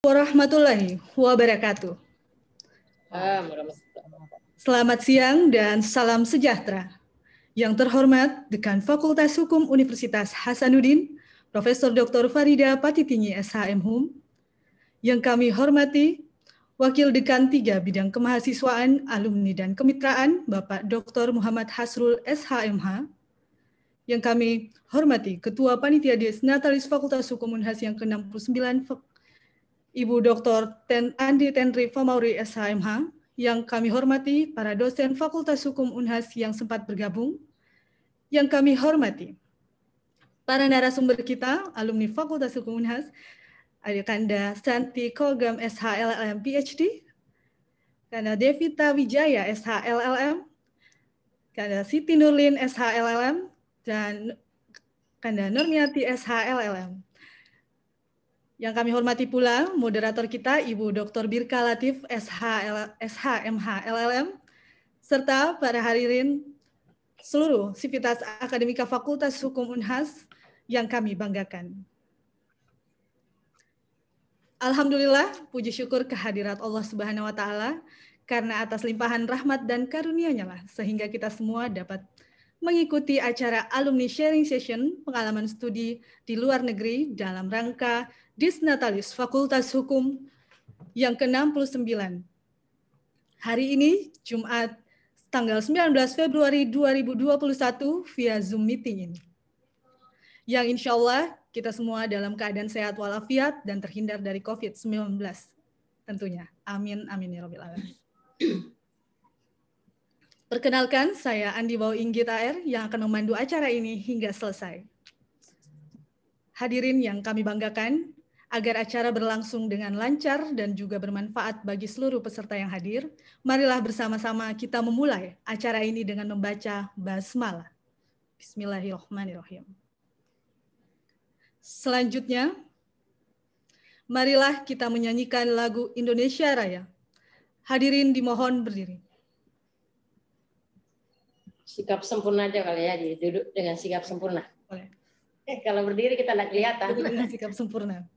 Warahmatullahi wabarakatuh. Selamat siang dan salam sejahtera. Yang terhormat Dekan Fakultas Hukum Universitas Hasanuddin, Profesor Dr. Farida Patitinggi SHM-Hum. Yang kami hormati Wakil Dekan 3 Bidang Kemahasiswaan, Alumni dan Kemitraan, Bapak Dr. Muhammad Hasrul SHMH. Yang kami hormati Ketua Panitia Des Natalis Fakultas Hukum Unhas yang ke-69, Ibu Dr. Andi Tenri Famauri SHMH, yang kami hormati para dosen Fakultas Hukum Unhas yang sempat bergabung, yang kami hormati para narasumber kita, alumni Fakultas Hukum Unhas, Adikanda Santi Kogam SHLLM PhD, Kanda Devita Wijaya SHLLM, Kanda Siti Nurlin SHLLM, dan Kanda Nurmiati SHLLM. Yang kami hormati pula moderator kita Ibu Dr. Birka Latif SHMH LLM, serta para hadirin seluruh sivitas akademika Fakultas Hukum Unhas yang kami banggakan. Alhamdulillah, puji syukur kehadirat Allah Subhanahu wa Ta'ala, karena atas limpahan rahmat dan karunia-Nya lah sehingga kita semua dapat mengikuti acara alumni sharing session pengalaman studi di luar negeri dalam rangka Dis Natalis Fakultas Hukum yang ke-69. Hari ini, Jumat, tanggal 19 Februari 2021 via Zoom meeting ini. Yang insya Allah kita semua dalam keadaan sehat walafiat dan terhindar dari COVID-19 tentunya. Amin, amin ya Rabbil Alamin. Perkenalkan, saya Andi Bau Inggit AR yang akan memandu acara ini hingga selesai. Hadirin yang kami banggakan, agar acara berlangsung dengan lancar dan juga bermanfaat bagi seluruh peserta yang hadir, marilah bersama-sama kita memulai acara ini dengan membaca basmalah. Bismillahirrahmanirrahim. Selanjutnya, marilah kita menyanyikan lagu Indonesia Raya. Hadirin dimohon berdiri. Sikap sempurna aja kali ya, duduk dengan sikap sempurna. Boleh. Kalau berdiri kita tidak kelihatan. Duduk dengan sikap sempurna.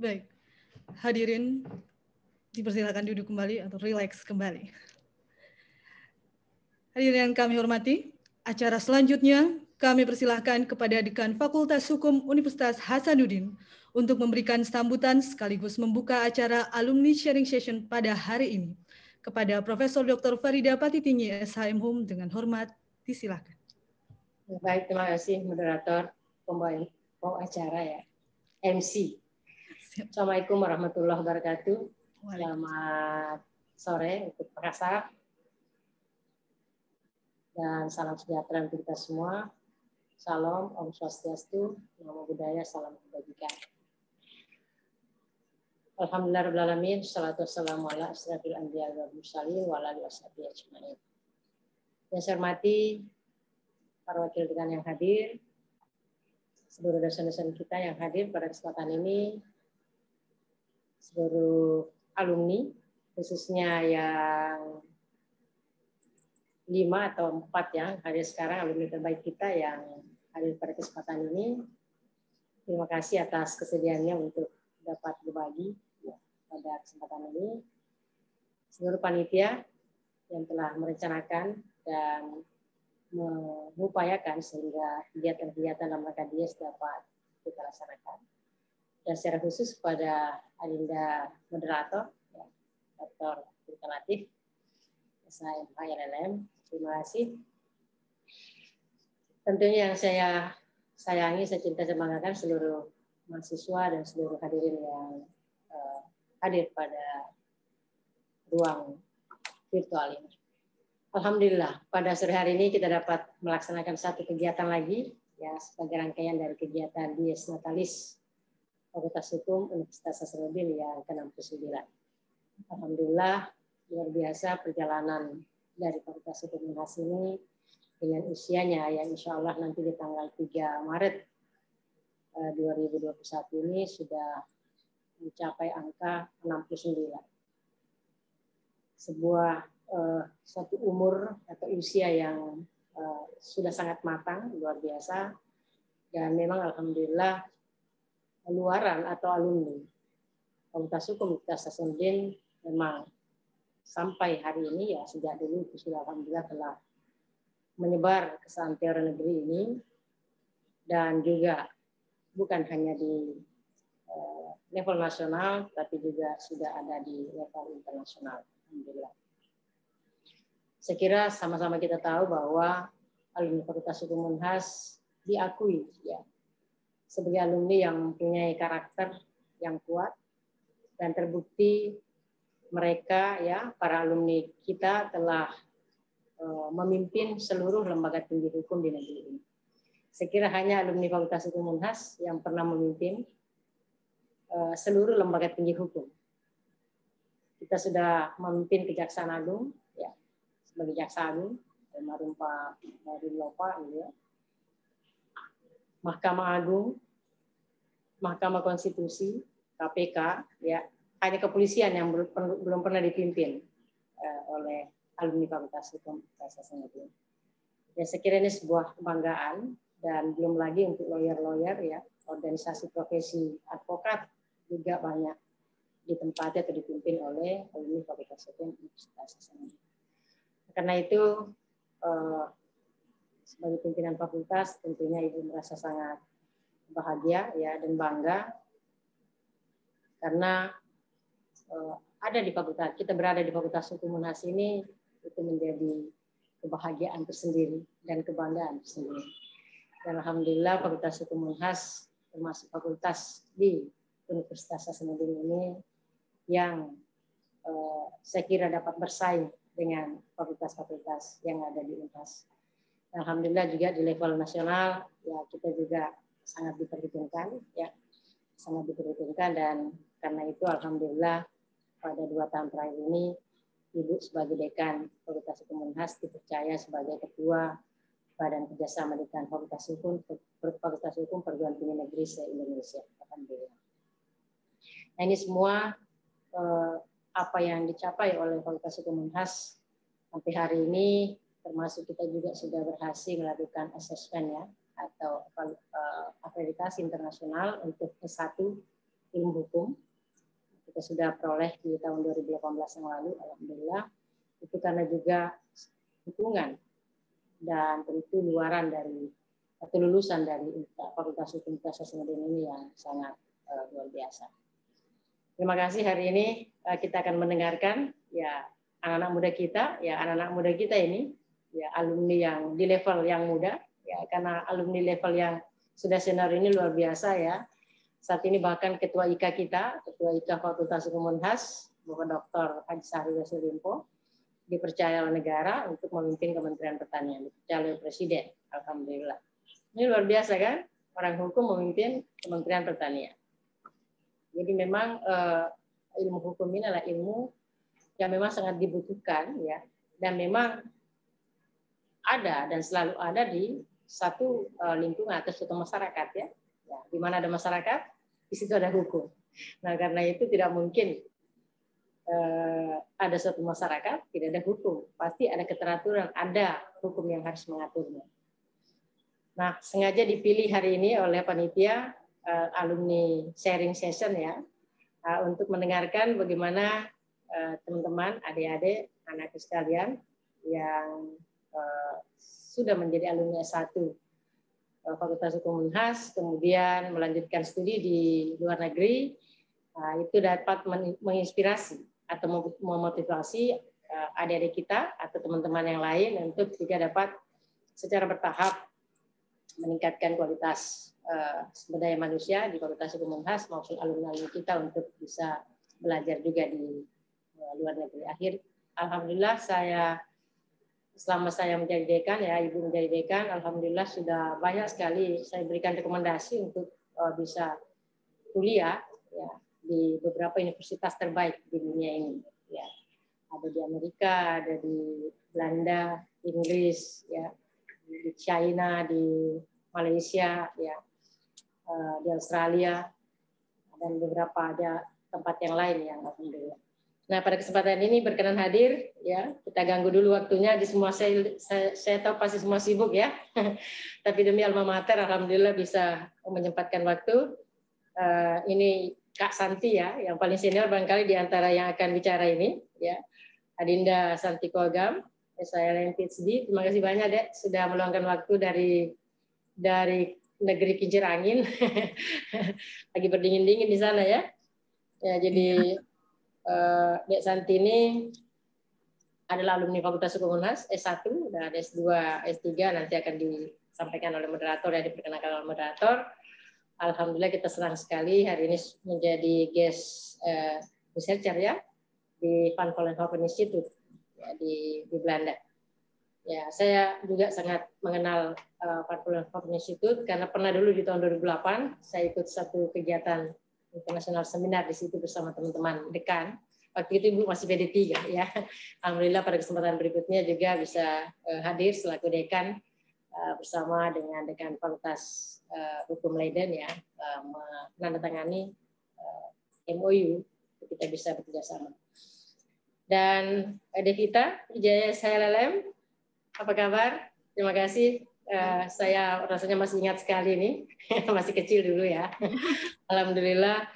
Baik, hadirin dipersilakan duduk kembali atau rileks kembali. Hadirin yang kami hormati, acara selanjutnya Kami persilahkan kepada Dekan Fakultas Hukum Universitas Hasanuddin untuk memberikan sambutan sekaligus membuka acara Alumni Sharing Session pada hari ini. Kepada Profesor Dr. Farida Patitinggi, SHM Hum, dengan hormat disilakan. Baik, terima kasih moderator, pembawa acara ya, MC. Assalamualaikum warahmatullahi wabarakatuh. Selamat sore untuk Makassar. Dan salam sejahtera untuk kita semua. Salam, Om Swastiastu, Namo Buddhaya, salam kebajikan. Alhamdulillahirrahmanirrahim, salatu wassalamu ala asyrafil anbiya wal mursalin wa ala alihi washabihi ajmain. Yang saya hormati para wakil dekan yang hadir, seluruh dosen-dosen kita yang hadir pada kesempatan ini, seluruh alumni, khususnya yang 5 atau 4 yang hadir sekarang, alumni terbaik kita yang hadir pada kesempatan ini. Terima kasih atas kesediaannya untuk dapat berbagi ya, pada kesempatan ini. Seluruh panitia yang telah merencanakan dan mengupayakan sehingga kegiatan-kegiatan dalam rangka Dies dapat kita laksanakan. Dan secara khusus pada Adinda moderator, ya, Dr. Latif, SHM LLM, terima kasih. Tentunya yang saya sayangi, saya cinta, saya banggakan seluruh mahasiswa dan seluruh hadirin yang hadir pada ruang virtual ini. Alhamdulillah, pada sore hari ini kita dapat melaksanakan satu kegiatan lagi, ya, sebagai rangkaian dari kegiatan Dies Natalis Fakultas Hukum Universitas Hasanuddin yang ke-69. Alhamdulillah, luar biasa perjalanan dari Fakultas Hukum Unhas ini dengan usianya yang insya Allah nanti di tanggal 3 Maret 2021 ini sudah mencapai angka 69. Sebuah satu umur atau usia yang sudah sangat matang, luar biasa. Dan memang alhamdulillah luaran atau alumni Fakultas Hukum Universitas Hasanuddin memang sampai hari ini ya sejak dulu sudah alhamdulillah telah menyebar ke seantero negeri ini, dan juga bukan hanya di level nasional, tapi juga sudah ada di level internasional. Alhamdulillah. Saya kira sama-sama kita tahu bahwa alumni Fakultas Hukum Unhas diakui ya sebagai alumni yang mempunyai karakter yang kuat, dan terbukti mereka ya para alumni kita telah memimpin seluruh lembaga tinggi hukum di negeri ini. Saya kira hanya alumni Fakultas Hukum Unhas yang pernah memimpin seluruh lembaga tinggi hukum. Kita sudah memimpin Kejaksaan Agung, ya, sebagai Jaksa Agung, almarhum Pak Marun Lopa, ya. Mahkamah Agung, Mahkamah Konstitusi, KPK, ya, hanya kepolisian yang belum pernah dipimpin oleh alumni Fakultas Hukum Universitas Hasanuddin. Ya, saya kira ini sebuah kebanggaan, dan belum lagi untuk lawyer-lawyer ya, organisasi profesi advokat juga banyak ditempati atau dipimpin oleh alumni Fakultas Hukum Universitas Hasanuddin. Karena itu sebagai pimpinan fakultas tentunya Ibu merasa sangat bahagia ya dan bangga karena ada di fakultas, kita berada di Fakultas Hukum Unhas ini, itu menjadi kebahagiaan tersendiri dan kebanggaan tersendiri. Dan alhamdulillah Fakultas Hukum Unhas termasuk fakultas di Universitas Hasanuddin ini yang saya kira dapat bersaing dengan fakultas-fakultas yang ada di Unhas. Alhamdulillah juga di level nasional ya kita juga sangat diperhitungkan ya, sangat diperhitungkan, dan karena itu alhamdulillah pada 2 tahun terakhir ini Ibu sebagai dekan Fakultas Hukum Unhas dipercaya sebagai ketua Badan Kerjasama Dekan Fakultas Hukum Perguruan Tinggi Negeri se-Indonesia. Alhamdulillah. Nah, ini semua apa yang dicapai oleh Fakultas Hukum Unhas sampai hari ini, termasuk kita juga sudah berhasil melakukan asesmen ya atau akreditasi internasional untuk S1 ilmu hukum. Kita sudah peroleh di tahun 2018 yang lalu, alhamdulillah. Itu karena juga dukungan dan tentu luaran dari atau lulusan dari Fakultas Hukum Universitas Hasanuddin ini yang sangat luar biasa. Terima kasih, hari ini kita akan mendengarkan ya anak-anak muda kita, ini ya alumni yang di level yang muda, ya karena alumni level yang sudah senior ini luar biasa ya. Saat ini bahkan Ketua IKA kita, Ketua IKA Fakultas Hukum Unhas, Bapak Dr. Haji Syahril Yassin Limpo, dipercaya oleh negara untuk memimpin Kementerian Pertanian, dipercaya oleh Presiden. Alhamdulillah. Ini luar biasa kan? Orang hukum memimpin Kementerian Pertanian. Jadi memang ilmu hukum ini adalah ilmu yang memang sangat dibutuhkan ya, dan memang ada dan selalu ada di satu lingkungan atau suatu masyarakat ya. Di mana ada masyarakat, di situ ada hukum. Nah karena itu tidak mungkin ada suatu masyarakat tidak ada hukum, pasti ada keteraturan, ada hukum yang harus mengaturnya. Nah sengaja dipilih hari ini oleh panitia alumni sharing session ya, untuk mendengarkan bagaimana teman-teman, adik-adik, anakku sekalian yang sudah menjadi alumni S1 Fakultas Hukum Unhas, kemudian melanjutkan studi di luar negeri, itu dapat menginspirasi atau memotivasi adik-adik kita atau teman-teman yang lain untuk juga dapat secara bertahap meningkatkan kualitas sumber daya manusia di Fakultas Hukum Unhas maupun alumni kita untuk bisa belajar juga di luar negeri. Alhamdulillah selama saya menjadi dekan ya, Ibu menjadi dekan, alhamdulillah sudah banyak sekali saya berikan rekomendasi untuk bisa kuliah ya di beberapa universitas terbaik di dunia ini ya. Ada di Amerika, ada di Belanda, Inggris ya, di China, di Malaysia ya, di Australia, dan beberapa ada tempat yang lain yang alhamdulillah. Nah pada kesempatan ini berkenan hadir ya, kita ganggu dulu waktunya di semua, saya tahu pasti semua sibuk ya, tapi demi alma mater alhamdulillah bisa menyempatkan waktu. Ini Kak Santi ya, yang paling senior barangkali di antara yang akan bicara ini ya, Adinda Santi Kogam, SILM PhD. Terima kasih banyak Dek sudah meluangkan waktu dari negeri kincir angin, lagi berdingin-dingin di sana ya. Ya jadi Dek Santi ini adalah alumni Fakultas Hukum Unhas S1 dan S2, S3 nanti akan disampaikan oleh moderator ya, diperkenalkan oleh moderator. Alhamdulillah kita senang sekali hari ini menjadi guest researcher ya di Van Vollenhoven Institute ya, di Belanda. Ya, saya juga sangat mengenal Van Vollenhoven Institute karena pernah dulu di tahun 2008 saya ikut satu kegiatan internasional seminar di situ bersama teman-teman dekan. Waktu itu Ibu masih PD3 ya. Alhamdulillah pada kesempatan berikutnya juga bisa hadir selaku dekan bersama dengan dekan Fakultas Hukum Leiden ya, menandatangani MOU kita bisa bekerja sama. Dan adik kita Ijaya SLLM, apa kabar? Terima kasih. Saya rasanya masih ingat sekali nih, masih kecil dulu ya. Alhamdulillah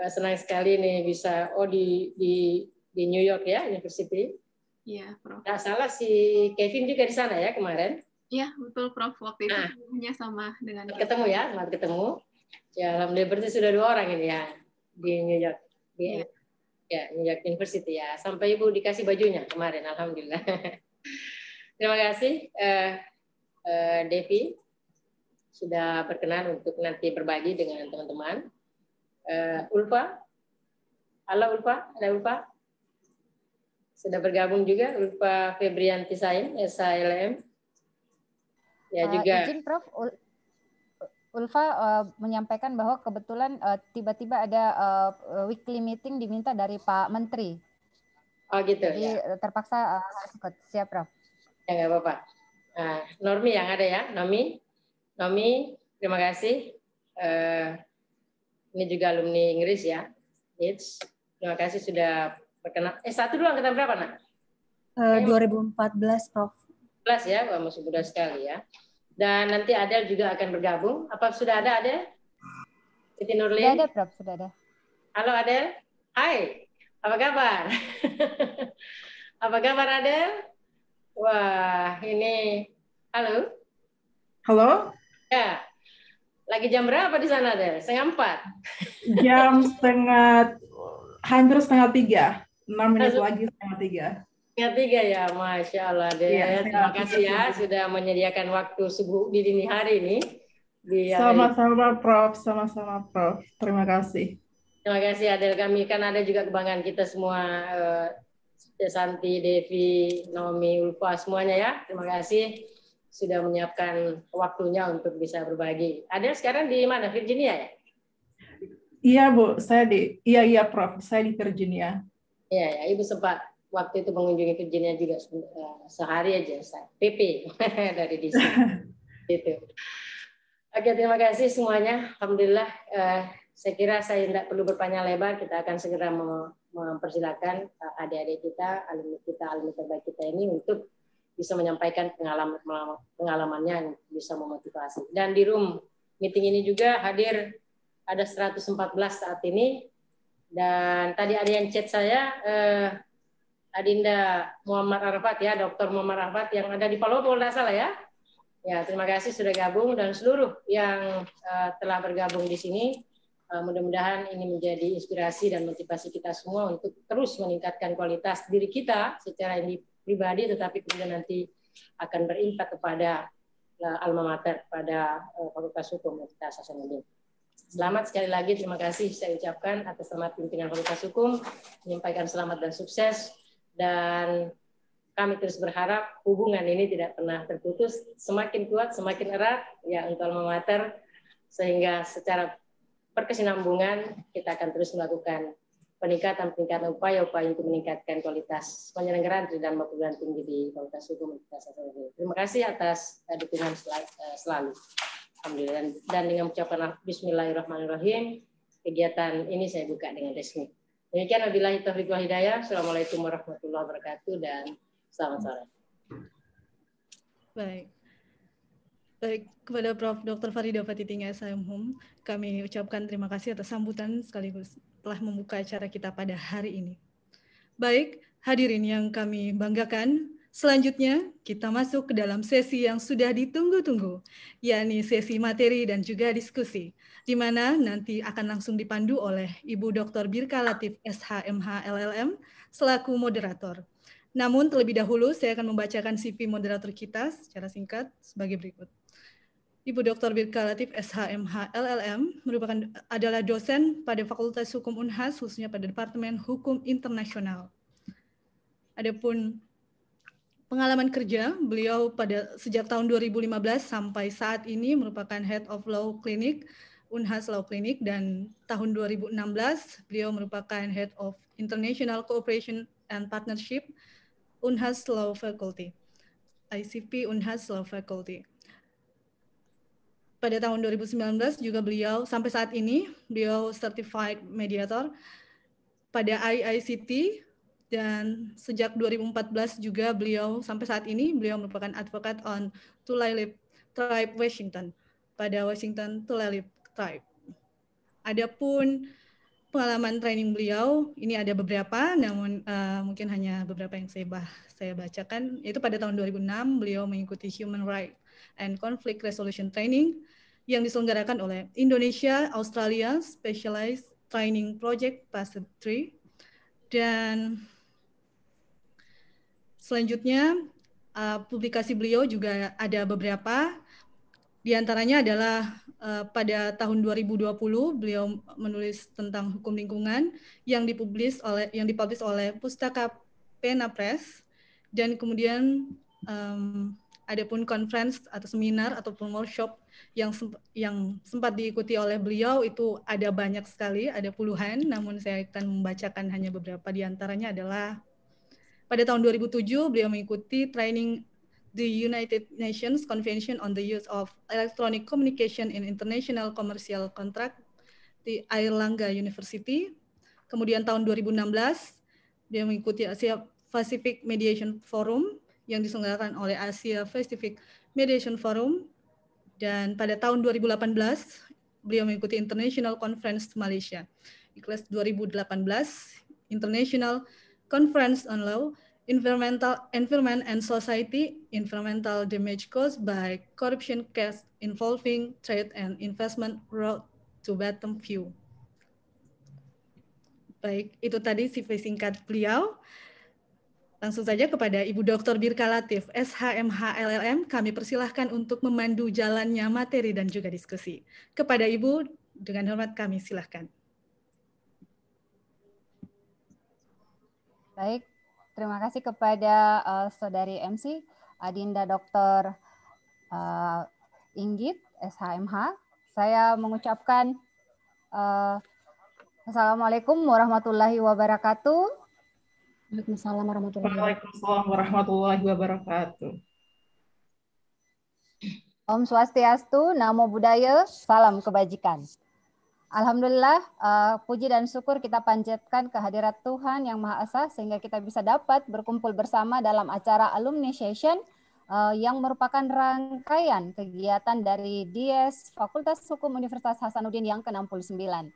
senang sekali nih bisa di New York ya, University. Iya, Prof. Nggak salah si Kevin juga di sana ya kemarin. Iya, betul Prof. Waktu itu hanya sama dengan ketemu ya, selamat ketemu. Ya, alhamdulillah berarti sudah 2 orang ini ya di New York. Ya, New York University ya. Sampai Ibu dikasih bajunya kemarin, alhamdulillah. Terima kasih Devi sudah berkenan untuk nanti berbagi dengan teman-teman. Ulfa, halo Ulfa, ada Ulfa? Sudah bergabung juga Ulfa Febrianti Sain, SILM. Ya juga. Izin Prof, Ulfa menyampaikan bahwa kebetulan tiba-tiba ada weekly meeting diminta dari Pak Menteri. Oh gitu. Jadi ya. Terpaksa harus ikut. Siap Prof. Ya nggak apa-apa. Nah, Normi yang ada ya, Nomi, terima kasih. Ini juga alumni Inggris ya. Terima kasih sudah berkenan. S1 dulu angkatan berapa nak? 2014 Prof. 14 ya, wah, masih muda sekali ya. Dan nanti Adel juga akan bergabung. Apa sudah ada Adel? Siti Nurlin? Sudah ada Prof, sudah ada. Halo Adel. Hai, apa kabar? Apa kabar Adel? Wah, ini halo. Halo. Ya, lagi jam berapa di sana, Del? 3:30. Jam hampir 2:30. 6 menit lagi 2:30. 3:30 ya, Masya Allah, Del. Iya, Terima kasih ya sudah menyediakan waktu subuh di dini hari ini. Sama-sama, Prof. Sama-sama, Prof. Terima kasih. Terima kasih, Adel. Kami kan ada juga kebanggaan kita semua, Santi, Devi, Naomi, Ulfa, semuanya ya. Terima kasih sudah menyiapkan waktunya untuk bisa berbagi. Adel sekarang di mana? Virginia ya? Iya, Bu. Iya, Prof. Saya di Virginia. Iya, ya. Ibu sempat waktu itu mengunjungi Virginia juga sehari aja, PP dari di sini. Gitu. Oke, terima kasih semuanya. Alhamdulillah, saya kira saya tidak perlu berpanjang lebar. Kita akan segera mempersilakan adik-adik kita, alumni terbaik kita ini untuk bisa menyampaikan pengalamannya yang bisa memotivasi. Dan di room meeting ini juga hadir ada 114 saat ini. Dan tadi ada yang chat saya, Adinda Muhammad Arafat ya, Dr. Muhammad Arafat yang ada di Palopo, tidak salah ya. Ya, terima kasih sudah gabung dan seluruh yang telah bergabung di sini. Mudah-mudahan ini menjadi inspirasi dan motivasi kita semua untuk terus meningkatkan kualitas diri kita secara pribadi, tetapi kemudian nanti akan berimpak kepada alma mater, pada Fakultas Hukum Universitas Hasanuddin. Selamat sekali lagi, terima kasih saya ucapkan atas nama pimpinan Fakultas Hukum, menyampaikan selamat dan sukses, dan kami terus berharap hubungan ini tidak pernah terputus, semakin kuat, semakin erat ya untuk alma mater, sehingga secara berkesinambungan kita akan terus melakukan peningkatan upaya-upaya untuk meningkatkan kualitas penyelenggaraan dan perguruan tinggi di Fakultas Hukum Universitas Hasanuddin. Terima kasih atas dukungan selalu. Alhamdulillah. Dan dengan ucapan Bismillahirrahmanirrahim, kegiatan ini saya buka dengan resmi. Demikian, wabillahi taufiq wal hidayah. Assalamualaikum warahmatullahi wabarakatuh dan selamat sore. Baik, kepada Prof. Dr. Farida Patitingi SHM, kami ucapkan terima kasih atas sambutan sekaligus telah membuka acara kita pada hari ini. Baik, hadirin yang kami banggakan, selanjutnya kita masuk ke dalam sesi yang sudah ditunggu-tunggu, yakni sesi materi dan juga diskusi, di mana nanti akan langsung dipandu oleh Ibu Dr. Birka Latif SHMH LLM selaku moderator. Namun terlebih dahulu saya akan membacakan CV moderator kita secara singkat sebagai berikut. Ibu Dr. Birka Latif SHMH LLM adalah dosen pada Fakultas Hukum Unhas, khususnya pada Departemen Hukum Internasional. Adapun pengalaman kerja beliau sejak tahun 2015 sampai saat ini merupakan Head of Law Clinic Unhas Law Clinic, dan tahun 2016 beliau merupakan Head of International Cooperation and Partnership Unhas Law Faculty, ICP Unhas Law Faculty. Pada tahun 2019 juga beliau sampai saat ini beliau Certified Mediator pada IICT, dan sejak 2014 juga beliau sampai saat ini beliau merupakan advokat on Tulalip Tribe Washington pada Washington Tulalip Tribe. Adapun pengalaman training beliau ini ada beberapa, namun mungkin hanya beberapa yang saya bacakan. Yaitu pada tahun 2006 beliau mengikuti Human Rights and Conflict Resolution Training yang diselenggarakan oleh Indonesia Australia Specialized Training Project Fase 3, dan selanjutnya publikasi beliau juga ada beberapa. Di antaranya adalah pada tahun 2020 beliau menulis tentang hukum lingkungan yang dipublish oleh Pustaka Pena Press, dan kemudian adapun conference atau seminar ataupun workshop yang sempat diikuti oleh beliau itu ada banyak sekali, ada puluhan, namun saya akan membacakan hanya beberapa. Di antaranya adalah pada tahun 2007 beliau mengikuti training the United Nations Convention on the Use of Electronic Communication in International Commercial Contract di Airlangga University. Kemudian tahun 2016 dia mengikuti Asia Pacific Mediation Forum yang diselenggarakan oleh Asia Pacific Mediation Forum, dan pada tahun 2018 beliau mengikuti International Conference Malaysia, ICLES 2018, International Conference on Law environment and society, environmental damage caused by corruption case involving trade and investment road to bottom view. Baik, itu tadi CV singkat beliau. Langsung saja kepada Ibu Dr. Birka Latif, SHMH LLM, kami persilahkan untuk memandu jalannya materi dan juga diskusi. Kepada Ibu, dengan hormat kami silahkan. Baik, terima kasih kepada Saudari MC, Adinda Dr. Inggit, SHMH. Saya mengucapkan Assalamualaikum warahmatullahi wabarakatuh. Waalaikumsalam warahmatullahi wabarakatuh. Om Swastiastu, Namo Buddhaya, salam kebajikan. Alhamdulillah, puji dan syukur kita panjatkan kehadirat Tuhan Yang Maha Esa sehingga kita bisa dapat berkumpul bersama dalam acara Alumni Session yang merupakan rangkaian kegiatan dari DS Fakultas Hukum Universitas Hasanuddin yang ke-69.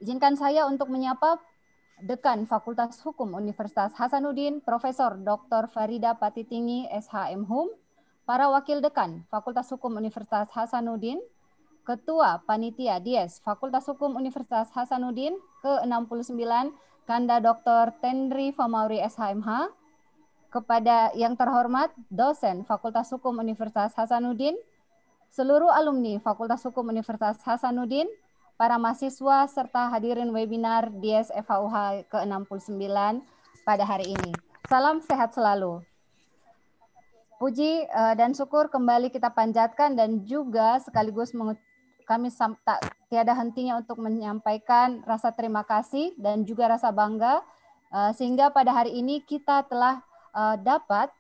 Izinkan saya untuk menyapa Dekan Fakultas Hukum Universitas Hasanuddin, Profesor Dr. Farida Patitinggi, SHM Hum, para Wakil Dekan Fakultas Hukum Universitas Hasanuddin, Ketua Panitia DS Fakultas Hukum Universitas Hasanuddin ke-69, Kanda Dr. Tendri Famauri SHMH, kepada yang terhormat dosen Fakultas Hukum Universitas Hasanuddin, seluruh alumni Fakultas Hukum Universitas Hasanuddin, para mahasiswa serta hadirin webinar DS FHUH ke-69 pada hari ini. Salam sehat selalu. Puji dan syukur kembali kita panjatkan dan juga sekaligus kami tak tiada hentinya untuk menyampaikan rasa terima kasih dan juga rasa bangga sehingga pada hari ini kita telah dapat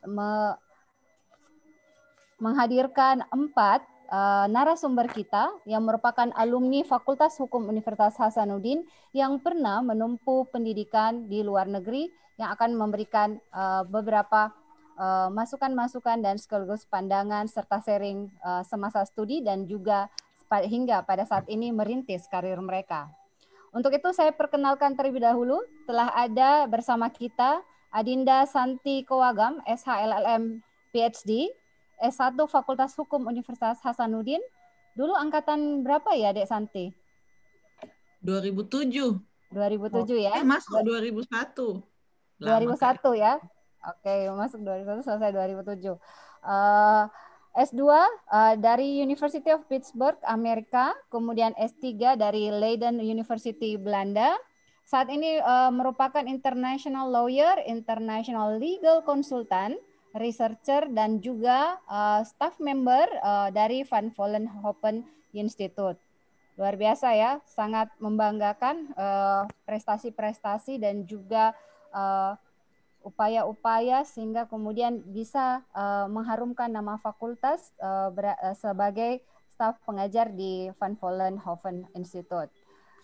menghadirkan 4 narasumber kita yang merupakan alumni Fakultas Hukum Universitas Hasanuddin yang pernah menempuh pendidikan di luar negeri yang akan memberikan beberapa masukan-masukan dan sekaligus pandangan serta sharing semasa studi dan juga hingga pada saat ini merintis karir mereka. Untuk itu saya perkenalkan terlebih dahulu, telah ada bersama kita Adinda Santi Kowagam, SHLLM PhD, S1 Fakultas Hukum Universitas Hasanuddin. Dulu angkatan berapa ya, Dek Santi? 2007. 2007 ya? Masuk 2001. 2001 ya? Oke, masuk 2001, selesai 2007. S2 dari University of Pittsburgh, Amerika, kemudian S3 dari Leiden University, Belanda. Saat ini merupakan international lawyer, international legal consultant, researcher, dan juga staff member dari Van Vollenhoven Institute. Luar biasa ya, sangat membanggakan prestasi-prestasi dan juga upaya-upaya sehingga kemudian bisa mengharumkan nama fakultas sebagai staf pengajar di Van Vollenhoven Institute.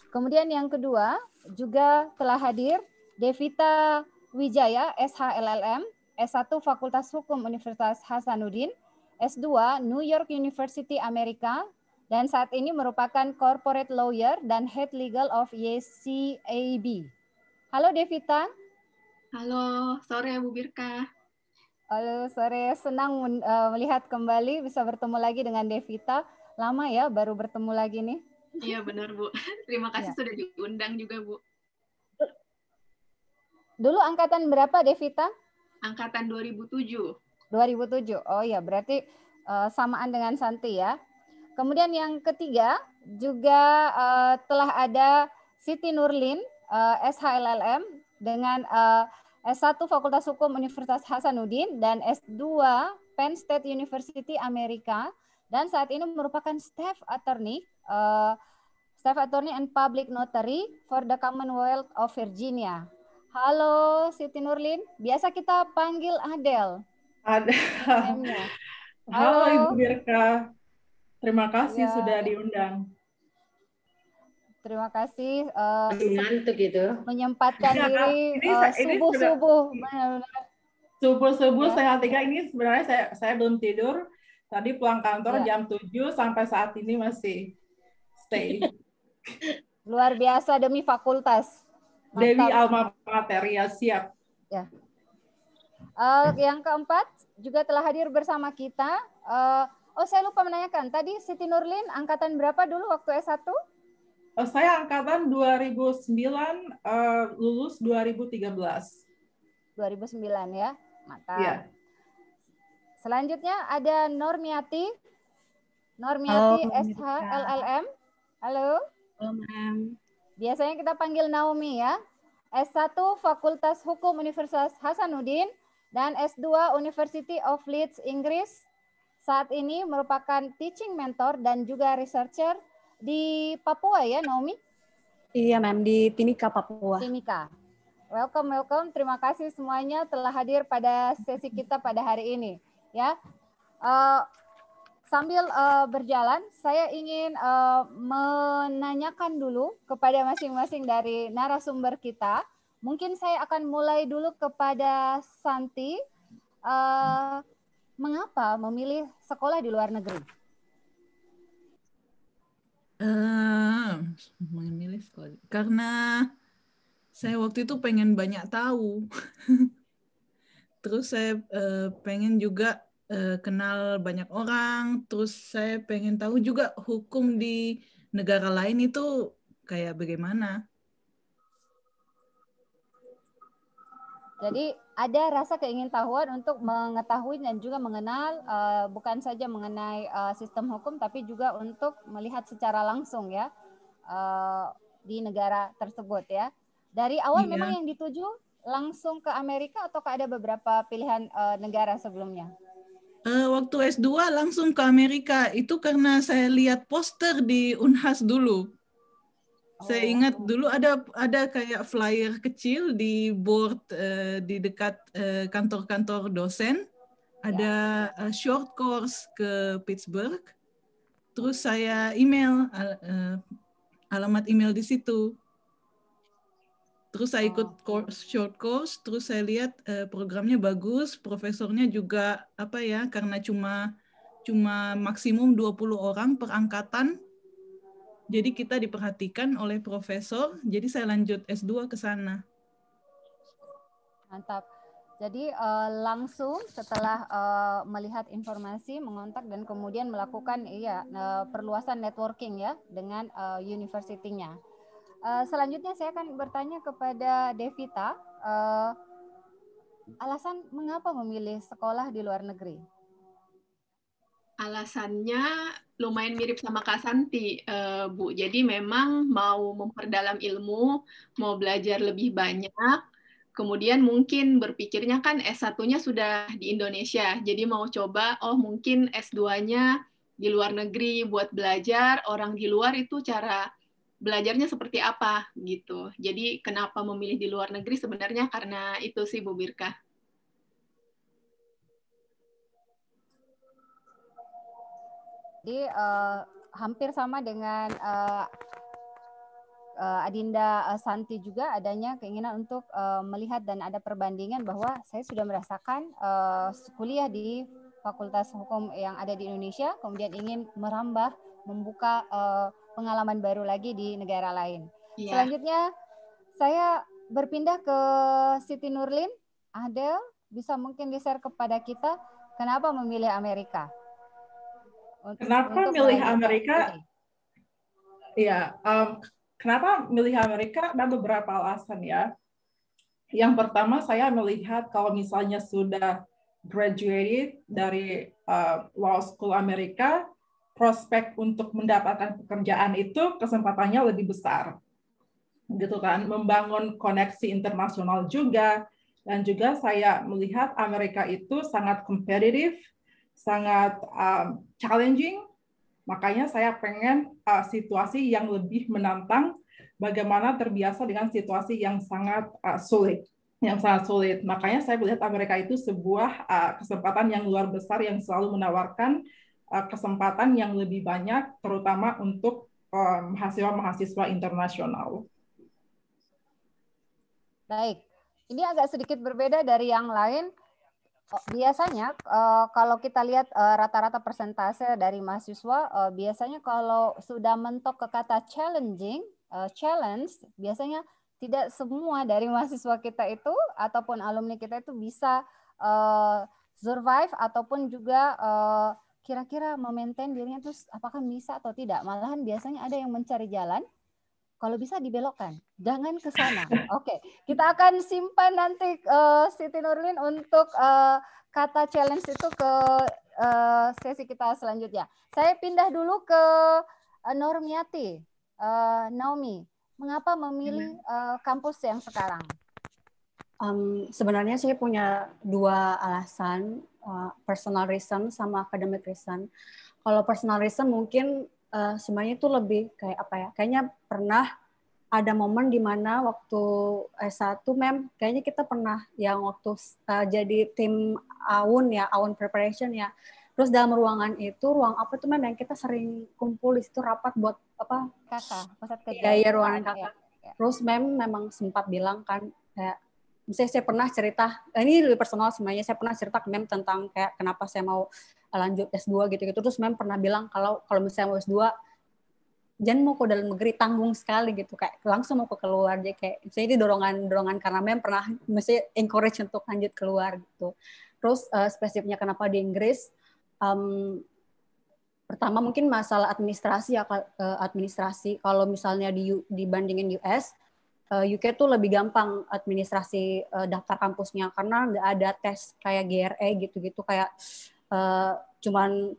Kemudian yang kedua juga telah hadir Devita Wijaya, SHLLM, S1 Fakultas Hukum Universitas Hasanuddin, S2 New York University Amerika, dan saat ini merupakan corporate lawyer dan head legal of YCAB. Halo Devita. Halo, sore Bu Birka. Halo, sore. Senang melihat kembali bisa bertemu lagi dengan Devita. Lama ya baru bertemu lagi nih. Iya benar Bu. Terima kasih sudah diundang juga Bu. Dulu angkatan berapa Devita? Angkatan 2007. 2007. Oh iya, berarti samaan dengan Santi ya. Kemudian yang ketiga juga telah ada Siti Nurlin, SHLLM dengan S1 Fakultas Hukum Universitas Hasanuddin dan S2 Penn State University Amerika, dan saat ini merupakan staff attorney and public notary for the Commonwealth of Virginia. Halo Siti Nurlin, biasa kita panggil Adel. Halo Ibu Birka, terima kasih sudah diundang. Terima kasih menyempatkan diri subuh-subuh. Subuh-subuh setengah 3 ini sebenarnya saya belum tidur. Tadi pulang kantor jam 7 sampai saat ini masih stay. Luar biasa demi fakultas. Dewi alma mater ya, siap. Ya. Yang keempat juga telah hadir bersama kita. Saya lupa menanyakan. Tadi Siti Nurlin angkatan berapa dulu waktu S1? Saya angkatan 2009, lulus 2013. 2009 ya, mantap. Iya. Selanjutnya ada Normiati. Halo, SH LLM. Halo. Halo, Ma'am. Biasanya kita panggil Naomi ya. S1 Fakultas Hukum Universitas Hasanuddin dan S2 University of Leeds, Inggris. Saat ini merupakan teaching mentor dan juga researcher di Papua ya, Naomi? Iya, Ma'am, di Timika, Papua. Timika. Welcome, welcome. Terima kasih semuanya telah hadir pada sesi kita pada hari ini. Ya, sambil berjalan, saya ingin menanyakan dulu kepada masing-masing dari narasumber kita. Mungkin saya akan mulai dulu kepada Santi. Mengapa memilih sekolah di luar negeri? Memilih sekolah karena saya waktu itu pengen banyak tahu. Terus saya pengen juga kenal banyak orang, terus saya pengen tahu juga hukum di negara lain itu kayak bagaimana. Jadi ada rasa keingintahuan untuk mengetahui dan juga mengenal, bukan saja mengenai sistem hukum, tapi juga untuk melihat secara langsung ya di negara tersebut ya. Dari awal memang yang dituju langsung ke Amerika atau ada beberapa pilihan negara sebelumnya? Waktu S2 langsung ke Amerika, itu karena saya lihat poster di Unhas dulu. Saya ingat dulu ada kayak flyer kecil di board di dekat kantor-kantor dosen. Ada short course ke Pittsburgh. Terus saya email alamat email di situ. Terus saya ikut short course, terus saya lihat programnya bagus, profesornya juga karena cuma maksimum 20 orang per angkatan. Jadi kita diperhatikan oleh profesor, jadi saya lanjut S2 ke sana. Mantap. Jadi langsung setelah melihat informasi, mengontak dan kemudian melakukan perluasan networking ya dengan university-nya. Selanjutnya saya akan bertanya kepada Devita, alasan mengapa memilih sekolah di luar negeri? Alasannya lumayan mirip sama Kak Santi, Bu. Jadi memang mau memperdalam ilmu, mau belajar lebih banyak, kemudian mungkin berpikirnya kan S1-nya sudah di Indonesia, jadi mau coba, mungkin S2-nya di luar negeri buat belajar, orang di luar itu cara belajarnya seperti apa gitu. Jadi kenapa memilih di luar negeri sebenarnya karena itu sih Bu Birka. Jadi hampir sama dengan Adinda Santi juga adanya keinginan untuk melihat dan ada perbandingan bahwa saya sudah merasakan kuliah di Fakultas Hukum yang ada di Indonesia, kemudian ingin merambah, membuka pengalaman baru lagi di negara lain. Yeah. Selanjutnya saya berpindah ke Siti Nurlin. Adel, bisa mungkin di-share kepada kita kenapa memilih Amerika? Kenapa milih Amerika? Ya, kenapa milih Amerika? Ada beberapa alasan ya. Yang pertama, saya melihat kalau misalnya sudah graduated dari law school Amerika, prospek untuk mendapatkan pekerjaan itu kesempatannya lebih besar, gitu kan? Membangun koneksi internasional juga, dan juga saya melihat Amerika itu sangat kompetitif, sangat challenging, makanya saya pengen situasi yang lebih menantang, bagaimana terbiasa dengan situasi yang sangat sulit. Makanya saya melihat Amerika itu sebuah kesempatan yang luar besar yang selalu menawarkan kesempatan yang lebih banyak, terutama untuk mahasiswa-mahasiswa internasional. Baik, ini agak sedikit berbeda dari yang lain. Biasanya kalau kita lihat rata-rata persentase dari mahasiswa, biasanya kalau sudah mentok ke kata challenge, biasanya tidak semua dari mahasiswa kita itu ataupun alumni kita itu bisa survive ataupun juga kira-kira memaintain dirinya terus apakah bisa atau tidak. Malahan biasanya ada yang mencari jalan, kalau bisa dibelokkan, jangan ke sana. Oke, kita akan simpan nanti Siti Nurlin untuk kata challenge itu ke sesi kita selanjutnya. Saya pindah dulu ke Normiati. Naomi, mengapa memilih kampus yang sekarang? Sebenarnya saya punya dua alasan, personal reason sama academic reason. Kalau personal reason mungkin sebenarnya itu lebih kayak apa ya? Kayaknya pernah ada momen di mana waktu S1 kayaknya kita pernah yang waktu jadi tim AUN preparation ya. Terus dalam ruangan itu, ruang apa tuh yang kita sering kumpul di situ rapat buat apa? Pusat kerja. Iya, ruangan kakak. Ya. Terus memang sempat bilang kan kayak misalnya saya pernah cerita, ini lebih personal sebenarnya, saya pernah cerita ke tentang kayak kenapa saya mau lanjut S2 gitu-gitu. Terus pernah bilang kalau misalnya mau S2 jangan mau ke dalam negeri, tanggung sekali gitu, kayak langsung mau ke keluar aja, kayak misalnya ini dorongan karena pernah mesti encourage untuk lanjut keluar gitu. Terus spesifiknya kenapa di Inggris, pertama mungkin masalah administrasi ya, administrasi kalau misalnya dibandingin US, UK tuh lebih gampang administrasi daftar kampusnya karena nggak ada tes kayak GRE gitu-gitu, kayak cuman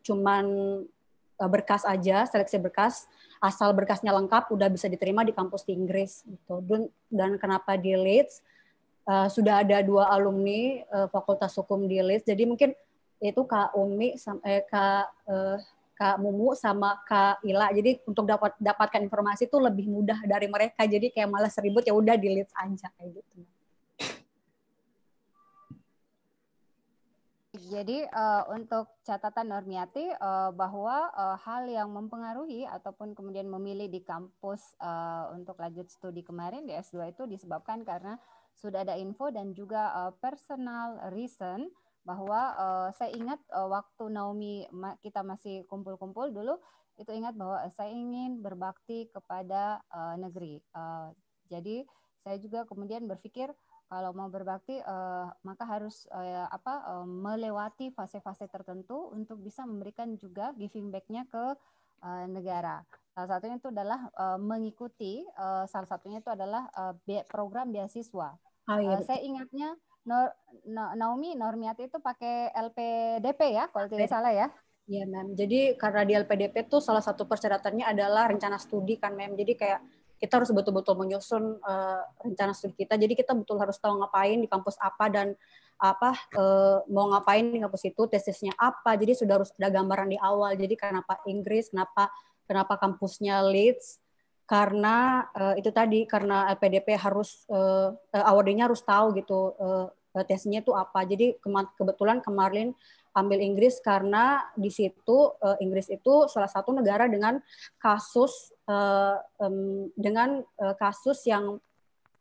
berkas aja, seleksi berkas, asal berkasnya lengkap udah bisa diterima di kampus di Inggris gitu. Dan kenapa di Leeds, sudah ada 2 alumni Fakultas Hukum di Leeds, jadi mungkin itu Kak Umi, Kak Mumu sama Kak Ila. Jadi untuk dapatkan informasi itu lebih mudah dari mereka. Jadi kayak malas ribut, ya udah di Leeds aja kayak gitu. Jadi untuk catatan Normiati bahwa hal yang mempengaruhi ataupun kemudian memilih di kampus untuk lanjut studi kemarin di S2 itu disebabkan karena sudah ada info dan juga personal reason, bahwa saya ingat waktu Naomi kita masih kumpul-kumpul dulu, itu ingat bahwa saya ingin berbakti kepada negeri. Jadi saya juga kemudian berpikir kalau mau berbakti maka harus melewati fase-fase tertentu untuk bisa memberikan juga giving back-nya ke negara. Salah satunya itu adalah mengikuti salah satunya itu adalah program beasiswa. Oh, iya, saya ingatnya Naomi Normiati itu pakai LPDP ya, kalau tidak salah ya. Iya, Mem. Jadi karena di LPDP tuh salah satu persyaratannya adalah rencana studi kan, Mem. Jadi kayak kita harus betul-betul menyusun rencana studi kita. Jadi kita betul harus tahu ngapain di kampus apa dan mau ngapain di kampus itu, tesisnya apa. Jadi sudah harus ada gambaran di awal. Jadi kenapa Inggris, kenapa kampusnya Leeds? Karena itu tadi, karena LPDP harus awardingnya harus tahu gitu tesnya itu apa. Jadi kebetulan kemarin ambil Inggris karena di situ Inggris itu salah satu negara dengan kasus yang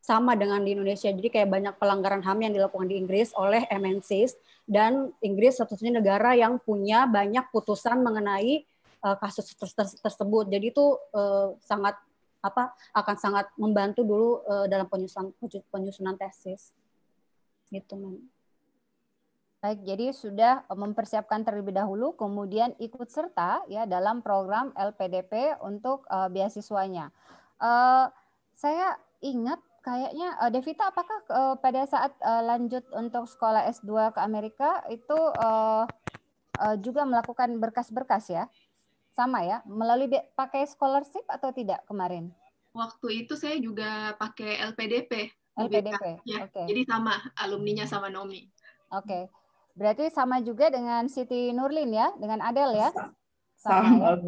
sama dengan di Indonesia. Jadi kayak banyak pelanggaran HAM yang dilakukan di Inggris oleh MNCs, dan Inggris satu-satunya negara yang punya banyak putusan mengenai kasus tersebut. Jadi itu akan sangat membantu dulu dalam penyusunan tesis. Gitu, Mem. Baik, jadi sudah mempersiapkan terlebih dahulu, kemudian ikut serta ya dalam program LPDP untuk beasiswanya. Saya ingat kayaknya Devita, apakah pada saat lanjut untuk sekolah S2 ke Amerika itu juga melakukan berkas-berkas ya? Sama ya, melalui pakai scholarship atau tidak kemarin? Waktu itu saya juga pakai LPDP. LPDP, ya. Okay. Jadi sama, alumninya sama Nomi. Oke. Berarti sama juga dengan Siti Nurlin ya, dengan Adel ya? Sama.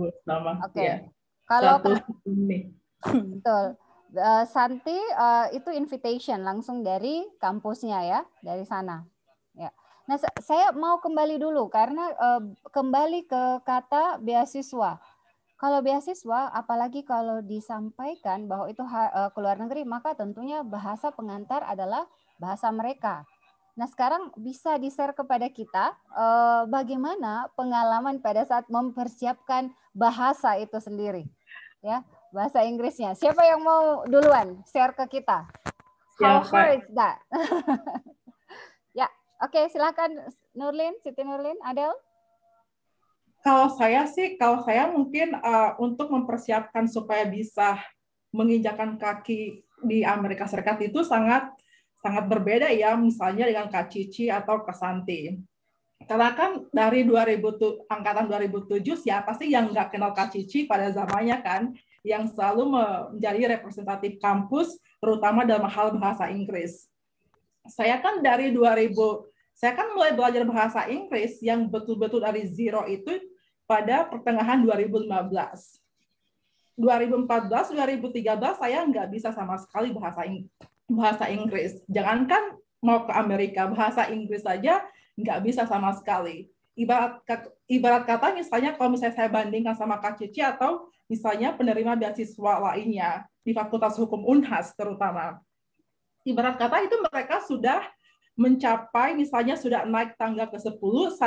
Oke. Ya. Kalau ini. Betul. Santi itu invitation langsung dari kampusnya ya, dari sana. Ya. Nah, saya mau kembali dulu karena kembali ke kata beasiswa. Kalau beasiswa, apalagi kalau disampaikan bahwa itu ke luar negeri, maka tentunya bahasa pengantar adalah bahasa mereka. Nah, sekarang bisa di-share kepada kita bagaimana pengalaman pada saat mempersiapkan bahasa itu sendiri, ya, bahasa Inggrisnya. Siapa yang mau duluan share ke kita? How hard is that? Ya, Oke, silakan Nurlin, Siti Nurlin, Adel. Kalau saya mungkin untuk mempersiapkan supaya bisa menginjakan kaki di Amerika Serikat itu sangat berbeda ya, misalnya dengan Kak Cici atau Kak Santi. Karena kan dari angkatan 2007 siapa sih yang nggak kenal Kak Cici pada zamannya kan, yang selalu menjadi representatif kampus, terutama dalam hal bahasa Inggris. Saya kan mulai belajar bahasa Inggris yang betul-betul dari zero itu pada pertengahan 2015. 2014, 2013 saya nggak bisa sama sekali bahasa Inggris. Jangankan mau ke Amerika, bahasa Inggris saja nggak bisa sama sekali. Ibarat kata misalnya kalau misalnya saya bandingkan sama Kak Cici atau misalnya penerima beasiswa lainnya di Fakultas Hukum Unhas terutama. Ibarat kata itu mereka sudah mencapai, misalnya sudah naik tangga ke-10,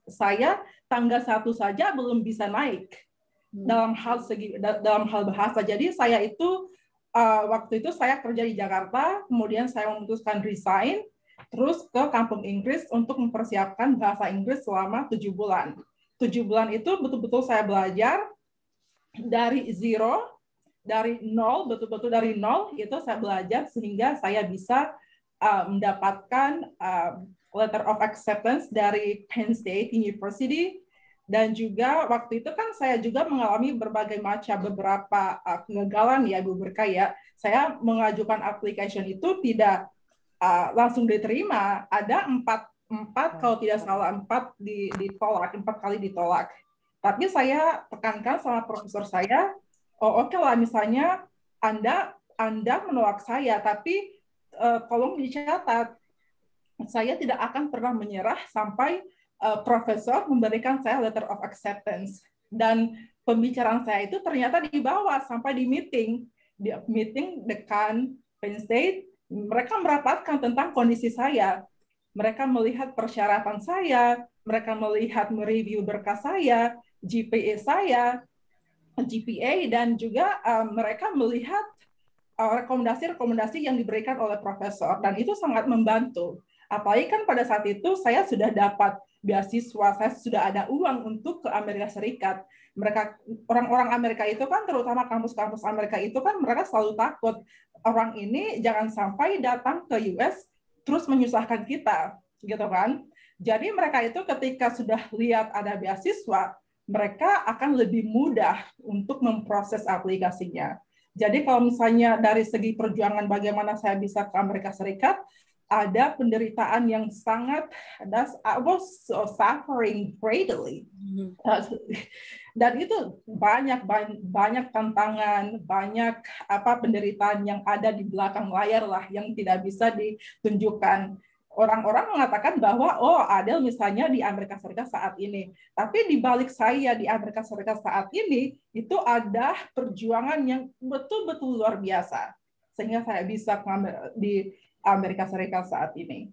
saya tangga 1 saja belum bisa naik dalam hal bahasa. Jadi saya itu waktu itu saya kerja di Jakarta, kemudian saya memutuskan resign, terus ke kampung Inggris untuk mempersiapkan bahasa Inggris selama 7 bulan. 7 bulan itu betul-betul saya belajar dari zero, dari nol, betul-betul dari nol, itu saya belajar sehingga saya bisa mendapatkan letter of acceptance dari Penn State University. Dan juga waktu itu kan saya juga mengalami berbagai macam beberapa kegagalan ya Bu Berkah ya. Saya mengajukan application itu tidak langsung diterima. Ada empat kalau tidak salah 4 ditolak, 4 kali ditolak. Tapi saya tekankan sama profesor saya, oh oke lah misalnya Anda menolak saya, tapi tolong dicatat, saya tidak akan pernah menyerah sampai profesor memberikan saya letter of acceptance. Dan pembicaraan saya itu ternyata dibawa sampai di meeting dekan Penn State. Mereka merapatkan tentang kondisi saya. Mereka melihat persyaratan saya, mereka melihat mereview berkas saya, GPA saya, GPA, dan juga mereka melihat rekomendasi-rekomendasi yang diberikan oleh profesor, dan itu sangat membantu. Apalagi kan pada saat itu saya sudah dapat beasiswa, saya sudah ada uang untuk ke Amerika Serikat. Orang-orang Amerika itu kan, terutama kampus-kampus Amerika itu kan, mereka selalu takut orang ini jangan sampai datang ke US terus menyusahkan kita, gitu kan. Jadi mereka itu ketika sudah lihat ada beasiswa, mereka akan lebih mudah untuk memproses aplikasinya. Jadi kalau misalnya dari segi perjuangan bagaimana saya bisa ke Amerika Serikat, ada penderitaan yang sangat, I was suffering greatly. Dan itu banyak tantangan, banyak penderitaan yang ada di belakang layar lah yang tidak bisa ditunjukkan. Orang-orang mengatakan bahwa Adel misalnya di Amerika Serikat saat ini, tapi di balik saya di Amerika Serikat saat ini itu ada perjuangan yang betul-betul luar biasa sehingga saya bisa di Amerika Serikat saat ini.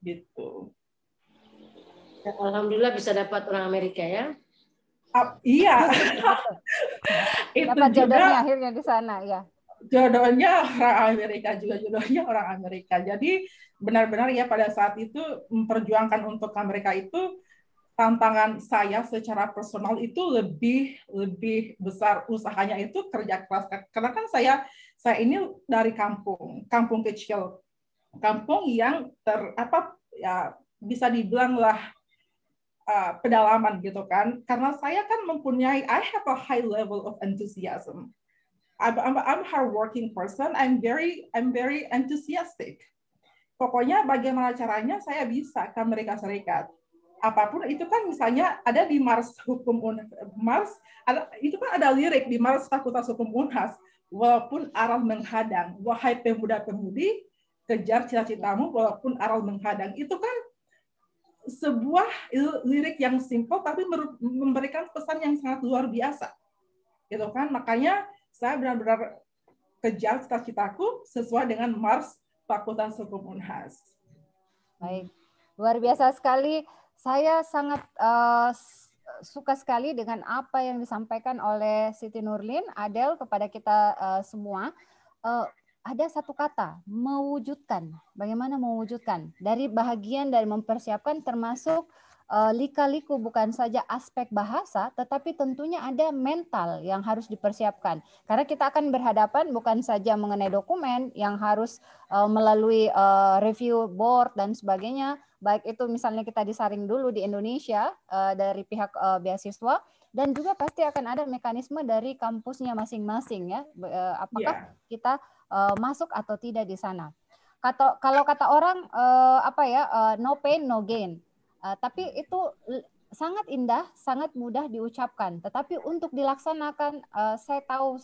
Gitu. Alhamdulillah bisa dapat orang Amerika ya. Iya. Dapat jodohnya akhirnya di sana ya. Jodohnya orang Amerika juga, jodohnya orang Amerika. Jadi benar-benar ya pada saat itu memperjuangkan untuk Amerika itu tantangan saya secara personal itu lebih besar, usahanya itu kerja keras. Karena kan saya ini dari kampung kecil, kampung yang bisa dibilang lah pedalaman gitu kan. Karena saya kan mempunyai, I have a high level of enthusiasm. I'm a hardworking person. I'm very enthusiastic. Pokoknya bagaimana caranya saya bisa ke Amerika Serikat. Apapun itu kan, misalnya ada di Mars itu kan ada lirik di Mars Fakultas Hukum Unhas, walaupun aral menghadang, wahai pemuda-pemudi, kejar cita-citamu walaupun aral menghadang. Itu kan sebuah lirik yang simpel tapi memberikan pesan yang sangat luar biasa. Gitu kan? Makanya saya benar-benar kejar cita-citaku sesuai dengan Mars Fakultas Hukum Unhas. Baik, luar biasa sekali. Saya sangat suka sekali dengan apa yang disampaikan oleh Siti Nurlin, Adel, kepada kita semua. ada satu kata, mewujudkan. Bagaimana mewujudkan? Dari bahagian dari mempersiapkan termasuk lika-liku bukan saja aspek bahasa, tetapi tentunya ada mental yang harus dipersiapkan. Karena kita akan berhadapan bukan saja mengenai dokumen yang harus melalui review board dan sebagainya, baik itu misalnya kita disaring dulu di Indonesia dari pihak beasiswa, dan juga pasti akan ada mekanisme dari kampusnya masing-masing ya, apakah kita masuk atau tidak di sana. Kalau kata orang no pain no gain. Tapi itu sangat indah, sangat mudah diucapkan. Tetapi untuk dilaksanakan, saya tahu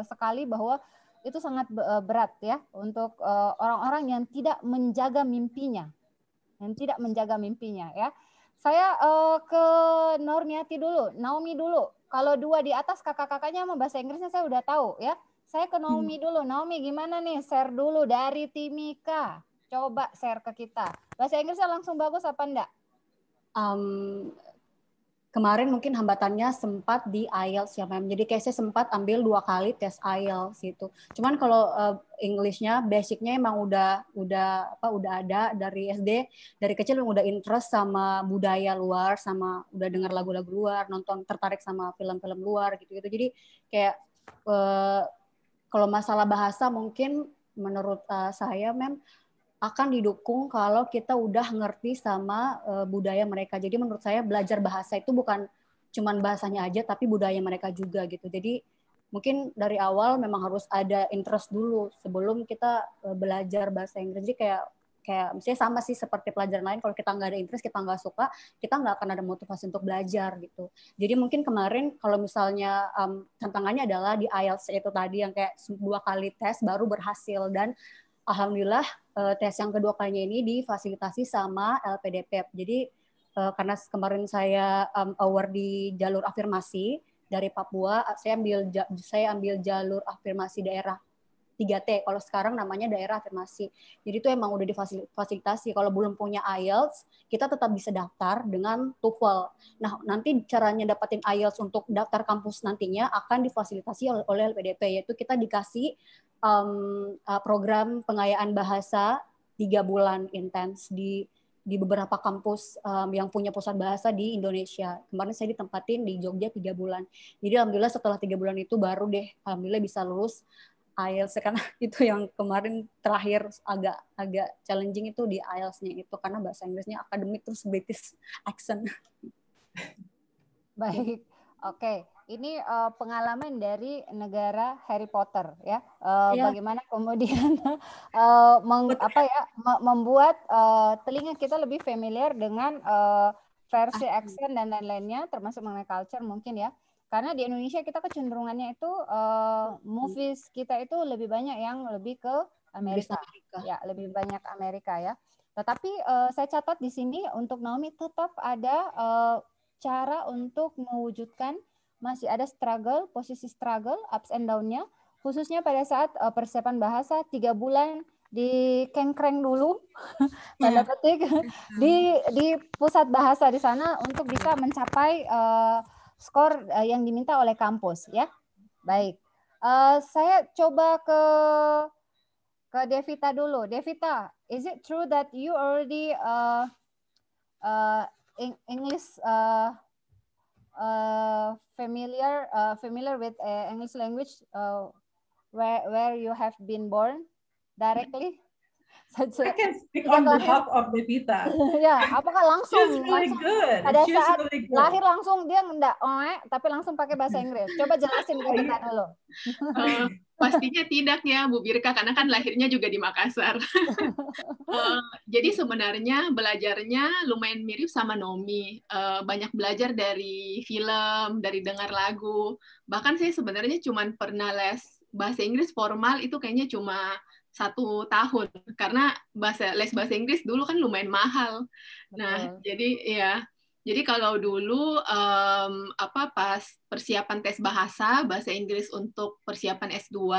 sekali bahwa itu sangat berat ya untuk orang-orang yang tidak menjaga mimpinya, ya. Saya ke Normiati dulu, Naomi dulu. Kalau dua di atas kakak-kakaknya sama bahasa Inggrisnya saya udah tahu ya. Saya ke Naomi dulu. Naomi gimana nih? Share dulu dari Timika. Coba share ke kita. Bahasa Inggrisnya langsung bagus apa enggak? Kemarin mungkin hambatannya sempat di IELTS ya, Mem. Jadi kayak saya sempat ambil 2 kali tes IELTS gitu. Cuman kalau English-nya, basic-nya emang udah ada dari SD, dari kecil udah interest sama budaya luar, sama udah dengar lagu-lagu luar, nonton, tertarik sama film-film luar gitu-gitu. Jadi kayak kalau masalah bahasa mungkin menurut saya, Mem, akan didukung kalau kita udah ngerti sama budaya mereka. Jadi menurut saya belajar bahasa itu bukan cuman bahasanya aja, tapi budaya mereka juga gitu. Jadi mungkin dari awal memang harus ada interest dulu sebelum kita belajar bahasa Inggris. Jadi kayak misalnya sama sih seperti pelajaran lain, kalau kita nggak ada interest, kita nggak suka, kita nggak akan ada motivasi untuk belajar gitu. Jadi mungkin kemarin kalau misalnya tantangannya adalah di IELTS itu tadi yang kayak 2 kali tes baru berhasil, dan alhamdulillah tes yang kedua kalinya ini difasilitasi sama LPDP. Jadi karena kemarin saya award di jalur afirmasi dari Papua, saya ambil jalur afirmasi daerah 3T. Kalau sekarang namanya daerah afirmasi. Jadi itu emang udah difasilitasi. Kalau belum punya IELTS, kita tetap bisa daftar dengan TOEFL. Nah, nanti caranya dapatin IELTS untuk daftar kampus nantinya akan difasilitasi oleh LPDP, yaitu kita dikasih program pengayaan bahasa 3 bulan intens di beberapa kampus yang punya pusat bahasa di Indonesia. Kemarin saya ditempatin di Jogja 3 bulan. Jadi alhamdulillah setelah 3 bulan itu baru deh alhamdulillah bisa lulus IELTS, karena itu yang kemarin terakhir agak challenging itu di IELTS-nya itu karena bahasa Inggrisnya akademik terus British accent. Baik, oke. Ini pengalaman dari negara Harry Potter ya. Bagaimana kemudian membuat telinga kita lebih familiar dengan versi accent dan lain-lainnya, termasuk mengenai culture mungkin ya. Karena di Indonesia kita kecenderungannya itu movies kita itu lebih banyak yang lebih ke Amerika. Ya, lebih banyak Amerika ya. Tetapi saya catat di sini untuk Naomi tetap ada cara untuk mewujudkan, masih ada posisi struggle, ups and down-nya, khususnya pada saat persiapan bahasa 3 bulan di kengkreng dulu, tanda petik, di pusat bahasa di sana untuk bisa mencapai skor yang diminta oleh kampus, ya. Baik, saya coba ke Devita dulu. Devita, is it true that you already English familiar with English language where you have been born directly? I can speak on behalf of Devita. Ya, apakah langsung? She's really good. Pada saat lahir langsung dia enggak tapi langsung pakai bahasa Inggris. Coba jelasin ke kita dulu. Pastinya tidak ya, Bu Birka, karena kan lahirnya juga di Makassar. Jadi sebenarnya belajarnya lumayan mirip sama Nomi. Banyak belajar dari film, dari dengar lagu. Bahkan saya sebenarnya cuma pernah les bahasa Inggris formal itu kayaknya cuma 1 tahun, karena les bahasa Inggris dulu kan lumayan mahal. Nah, jadi kalau dulu pas persiapan tes bahasa Inggris untuk persiapan S2,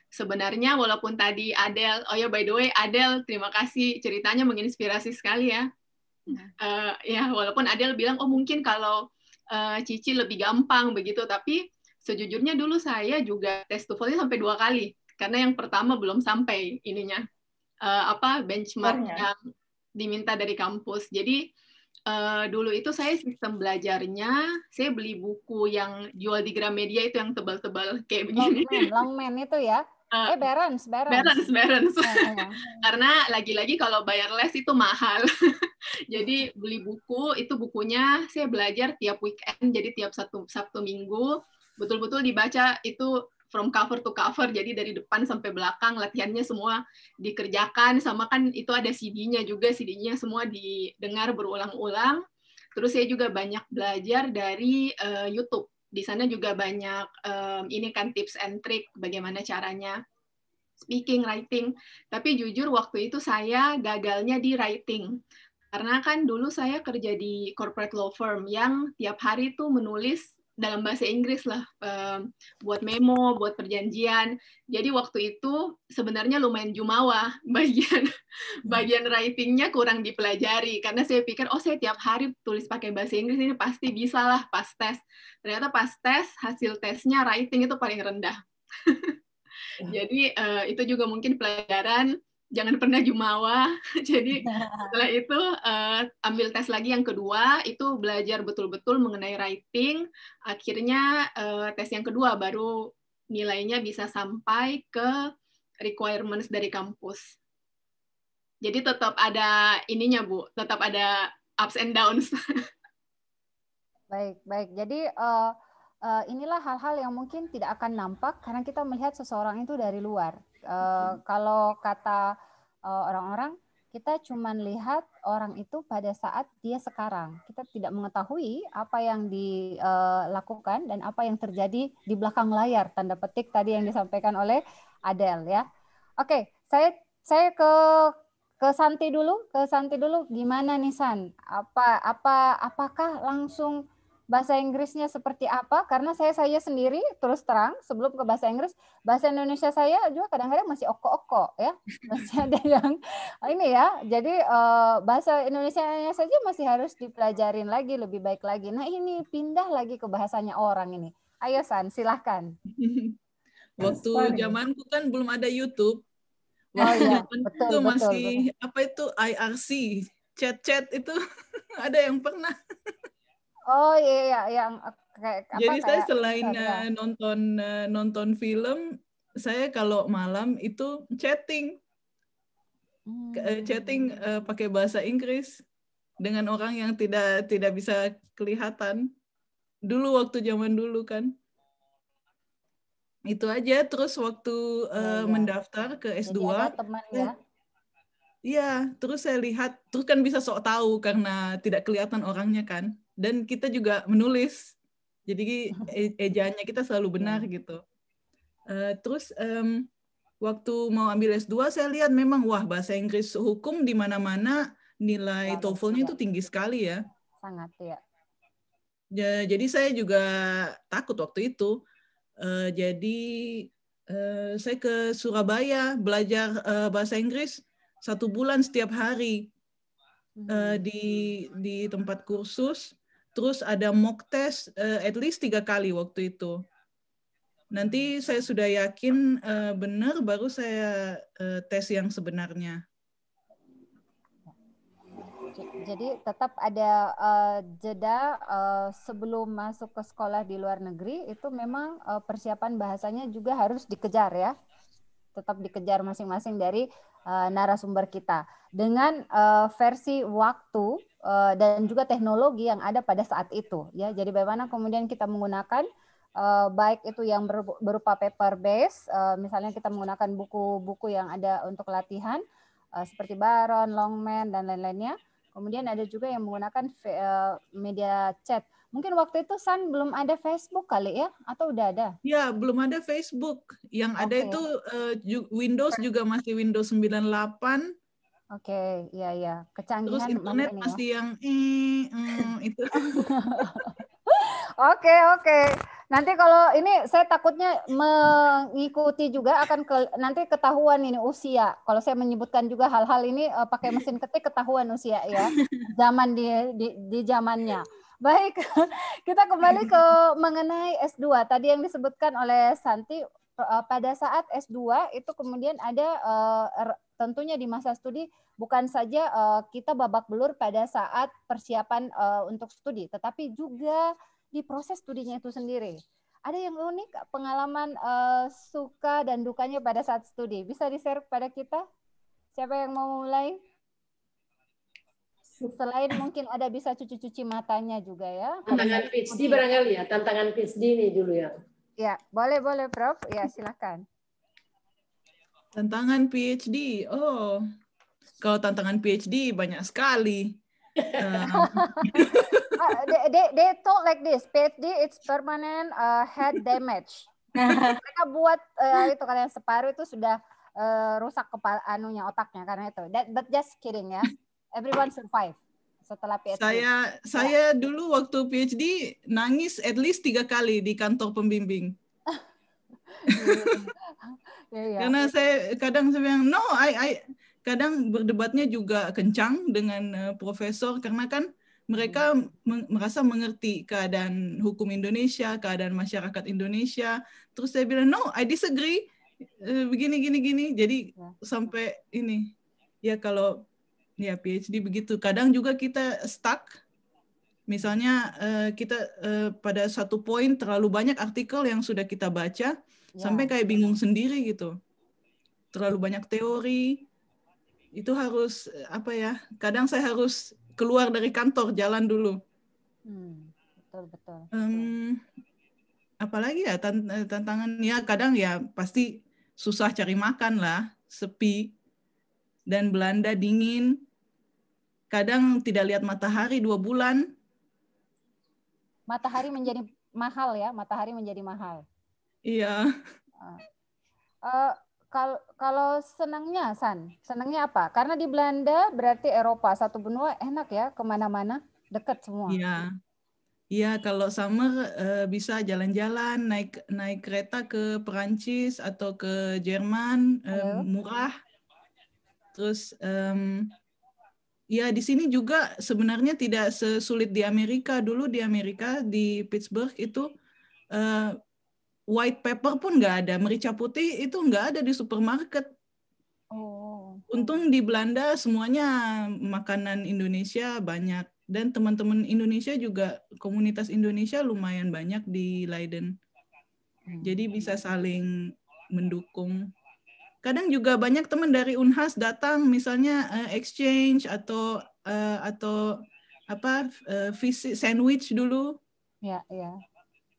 sebenarnya walaupun tadi Adele, by the way Adele, terima kasih, ceritanya menginspirasi sekali ya. Walaupun Adele bilang mungkin kalau Cici lebih gampang begitu, tapi sejujurnya dulu saya juga tes TOEFL-nya sampai 2 kali. karena yang pertama belum sampai ininya benchmark yang diminta dari kampus. Jadi dulu itu saya sistem belajarnya, saya beli buku yang jual di Gramedia itu yang tebal-tebal kayak begini. Longman itu ya? Barons. Karena lagi-lagi kalau bayar les itu mahal. Jadi beli buku, itu bukunya saya belajar tiap weekend, jadi tiap Sabtu Minggu, betul-betul dibaca itu from cover to cover, jadi dari depan sampai belakang, latihannya semua dikerjakan, sama kan itu ada CD-nya juga, CD-nya semua didengar berulang-ulang. Terus saya juga banyak belajar dari YouTube. Di sana juga banyak ini kan tips and trick bagaimana caranya speaking, writing. Tapi jujur waktu itu saya gagalnya di writing. Karena kan dulu saya kerja di corporate law firm yang tiap hari tuh menulis dalam bahasa Inggris lah, buat memo, buat perjanjian. Jadi waktu itu sebenarnya lumayan jumawa, bagian writing-nya kurang dipelajari, karena saya pikir, saya tiap hari tulis pakai bahasa Inggris, ini pasti bisa lah pas tes. Ternyata pas tes, hasil tesnya writing itu paling rendah. Jadi itu juga mungkin pelajaran, jangan pernah jumawa. Jadi setelah itu ambil tes lagi yang kedua, itu belajar betul-betul mengenai writing. Akhirnya tes yang kedua baru nilainya bisa sampai ke requirements dari kampus. Jadi tetap ada ininya, Bu, tetap ada ups and downs. Baik. Jadi inilah hal-hal yang mungkin tidak akan nampak karena kita melihat seseorang itu dari luar. Kalau kata orang-orang, kita cuma lihat orang itu pada saat dia sekarang. Kita tidak mengetahui apa yang dilakukan dan apa yang terjadi di belakang layar, tanda petik tadi yang disampaikan oleh Adele ya. Oke, saya ke Santi dulu. Gimana nih San? Apakah langsung bahasa Inggrisnya seperti apa? Karena saya sendiri terus terang sebelum ke bahasa Inggris, bahasa Indonesia saya juga kadang-kadang masih oko-oko ya, masih ada yang ini ya. Jadi bahasa Indonesianya saja masih harus dipelajarin lagi lebih baik lagi. Nah ini pindah lagi ke bahasanya orang ini. Ayo San, silahkan. Waktu zamanku kan belum ada YouTube. Betul, masih apa itu IRC, chat itu ada yang pernah. Oh iya, yang kayak apa? Jadi saya selain nonton film, saya kalau malam itu chatting pakai bahasa Inggris dengan orang yang tidak bisa kelihatan. Dulu waktu zaman dulu kan, itu aja. Terus waktu mendaftar ke S2, jadi ada teman ya. Iya, terus saya lihat, terus kan bisa sok tahu karena tidak kelihatan orangnya kan. Dan kita juga menulis, jadi ejaannya kita selalu benar gitu. Terus waktu mau ambil S2, saya lihat memang, wah bahasa Inggris hukum di mana-mana nilai TOEFL-nya itu tinggi sekali ya. Sangat ya. Jadi saya juga takut waktu itu. Jadi saya ke Surabaya belajar bahasa Inggris 1 bulan setiap hari di tempat kursus. Terus ada mock test at least 3 kali waktu itu. Nanti saya sudah yakin benar, baru saya tes yang sebenarnya. Jadi tetap ada jeda sebelum masuk ke sekolah di luar negeri, itu memang persiapan bahasanya juga harus dikejar ya. Tetap dikejar masing-masing dari narasumber kita. Dengan versi waktu dan juga teknologi yang ada pada saat itu. Ya, jadi bagaimana kemudian kita menggunakan baik itu yang berupa paper base, misalnya kita menggunakan buku-buku yang ada untuk latihan, seperti Baron, Longman, dan lain-lainnya. Kemudian ada juga yang menggunakan media chat. Mungkin waktu itu San belum ada Facebook kali ya? Atau udah ada? Ya, belum ada Facebook. Yang ada itu Windows juga masih Windows 98. Oke, iya. Kecanggihan. Terus internet masih yang itu. Oke. Nanti kalau ini saya takutnya mengikuti juga akan nanti ketahuan ini usia. Kalau saya menyebutkan juga hal-hal ini pakai mesin ketik ketahuan usia ya. Zaman di zamannya. Baik, kita kembali ke mengenai S2. Tadi yang disebutkan oleh Santi, pada saat S2 itu kemudian ada tentunya di masa studi bukan saja kita babak belur pada saat persiapan untuk studi, tetapi juga di proses studinya itu sendiri. Ada yang unik pengalaman suka dan dukanya pada saat studi. Bisa di-share pada kita? Siapa yang mau mulai? Selain mungkin ada bisa cuci-cuci matanya juga ya. Tantangan PhD barangkali ya, tantangan PhD ini dulu ya. Ya, boleh Prof. Ya, silakan. Tantangan PhD. Oh, kalau tantangan PhD banyak sekali. They talk like this. PhD it's permanent head damage. Mereka buat itu kalian separuh itu sudah rusak kepala otaknya karena itu. But just kidding ya. Everyone survive setelah PhD. Saya dulu waktu PhD nangis at least 3 kali di kantor pembimbing. Karena saya bilang no, kadang berdebatnya juga kencang dengan profesor karena kan mereka merasa mengerti keadaan hukum Indonesia, keadaan masyarakat Indonesia. Terus saya bilang no, I disagree. Begini. Jadi sampai ini ya kalau ya PhD begitu. Kadang juga kita stuck. Misalnya kita pada satu poin terlalu banyak artikel yang sudah kita baca sampai kayak bingung sendiri gitu. Terlalu banyak teori. Itu harus apa ya? Kadang saya harus keluar dari kantor, jalan dulu. Betul. Apalagi ya tantangan ya kadang ya pasti susah cari makan lah, sepi dan Belanda dingin. Kadang tidak lihat matahari 2 bulan. Matahari menjadi mahal ya, matahari menjadi mahal. Iya. Kalau senangnya, senangnya apa? Karena di Belanda berarti Eropa, satu benua enak ya, kemana-mana, dekat semua. Iya, kalau summer bisa jalan-jalan, naik kereta ke Perancis atau ke Jerman, murah. Terus ya di sini juga sebenarnya tidak sesulit di Amerika. Dulu di Amerika, di Pittsburgh itu white pepper pun nggak ada. Merica putih itu nggak ada di supermarket. Untung di Belanda semuanya makanan Indonesia banyak. Dan teman-teman Indonesia juga, komunitas Indonesia lumayan banyak di Leiden. Jadi bisa saling mendukung. Kadang juga banyak teman dari Unhas datang, misalnya exchange atau visit sandwich dulu. Ya,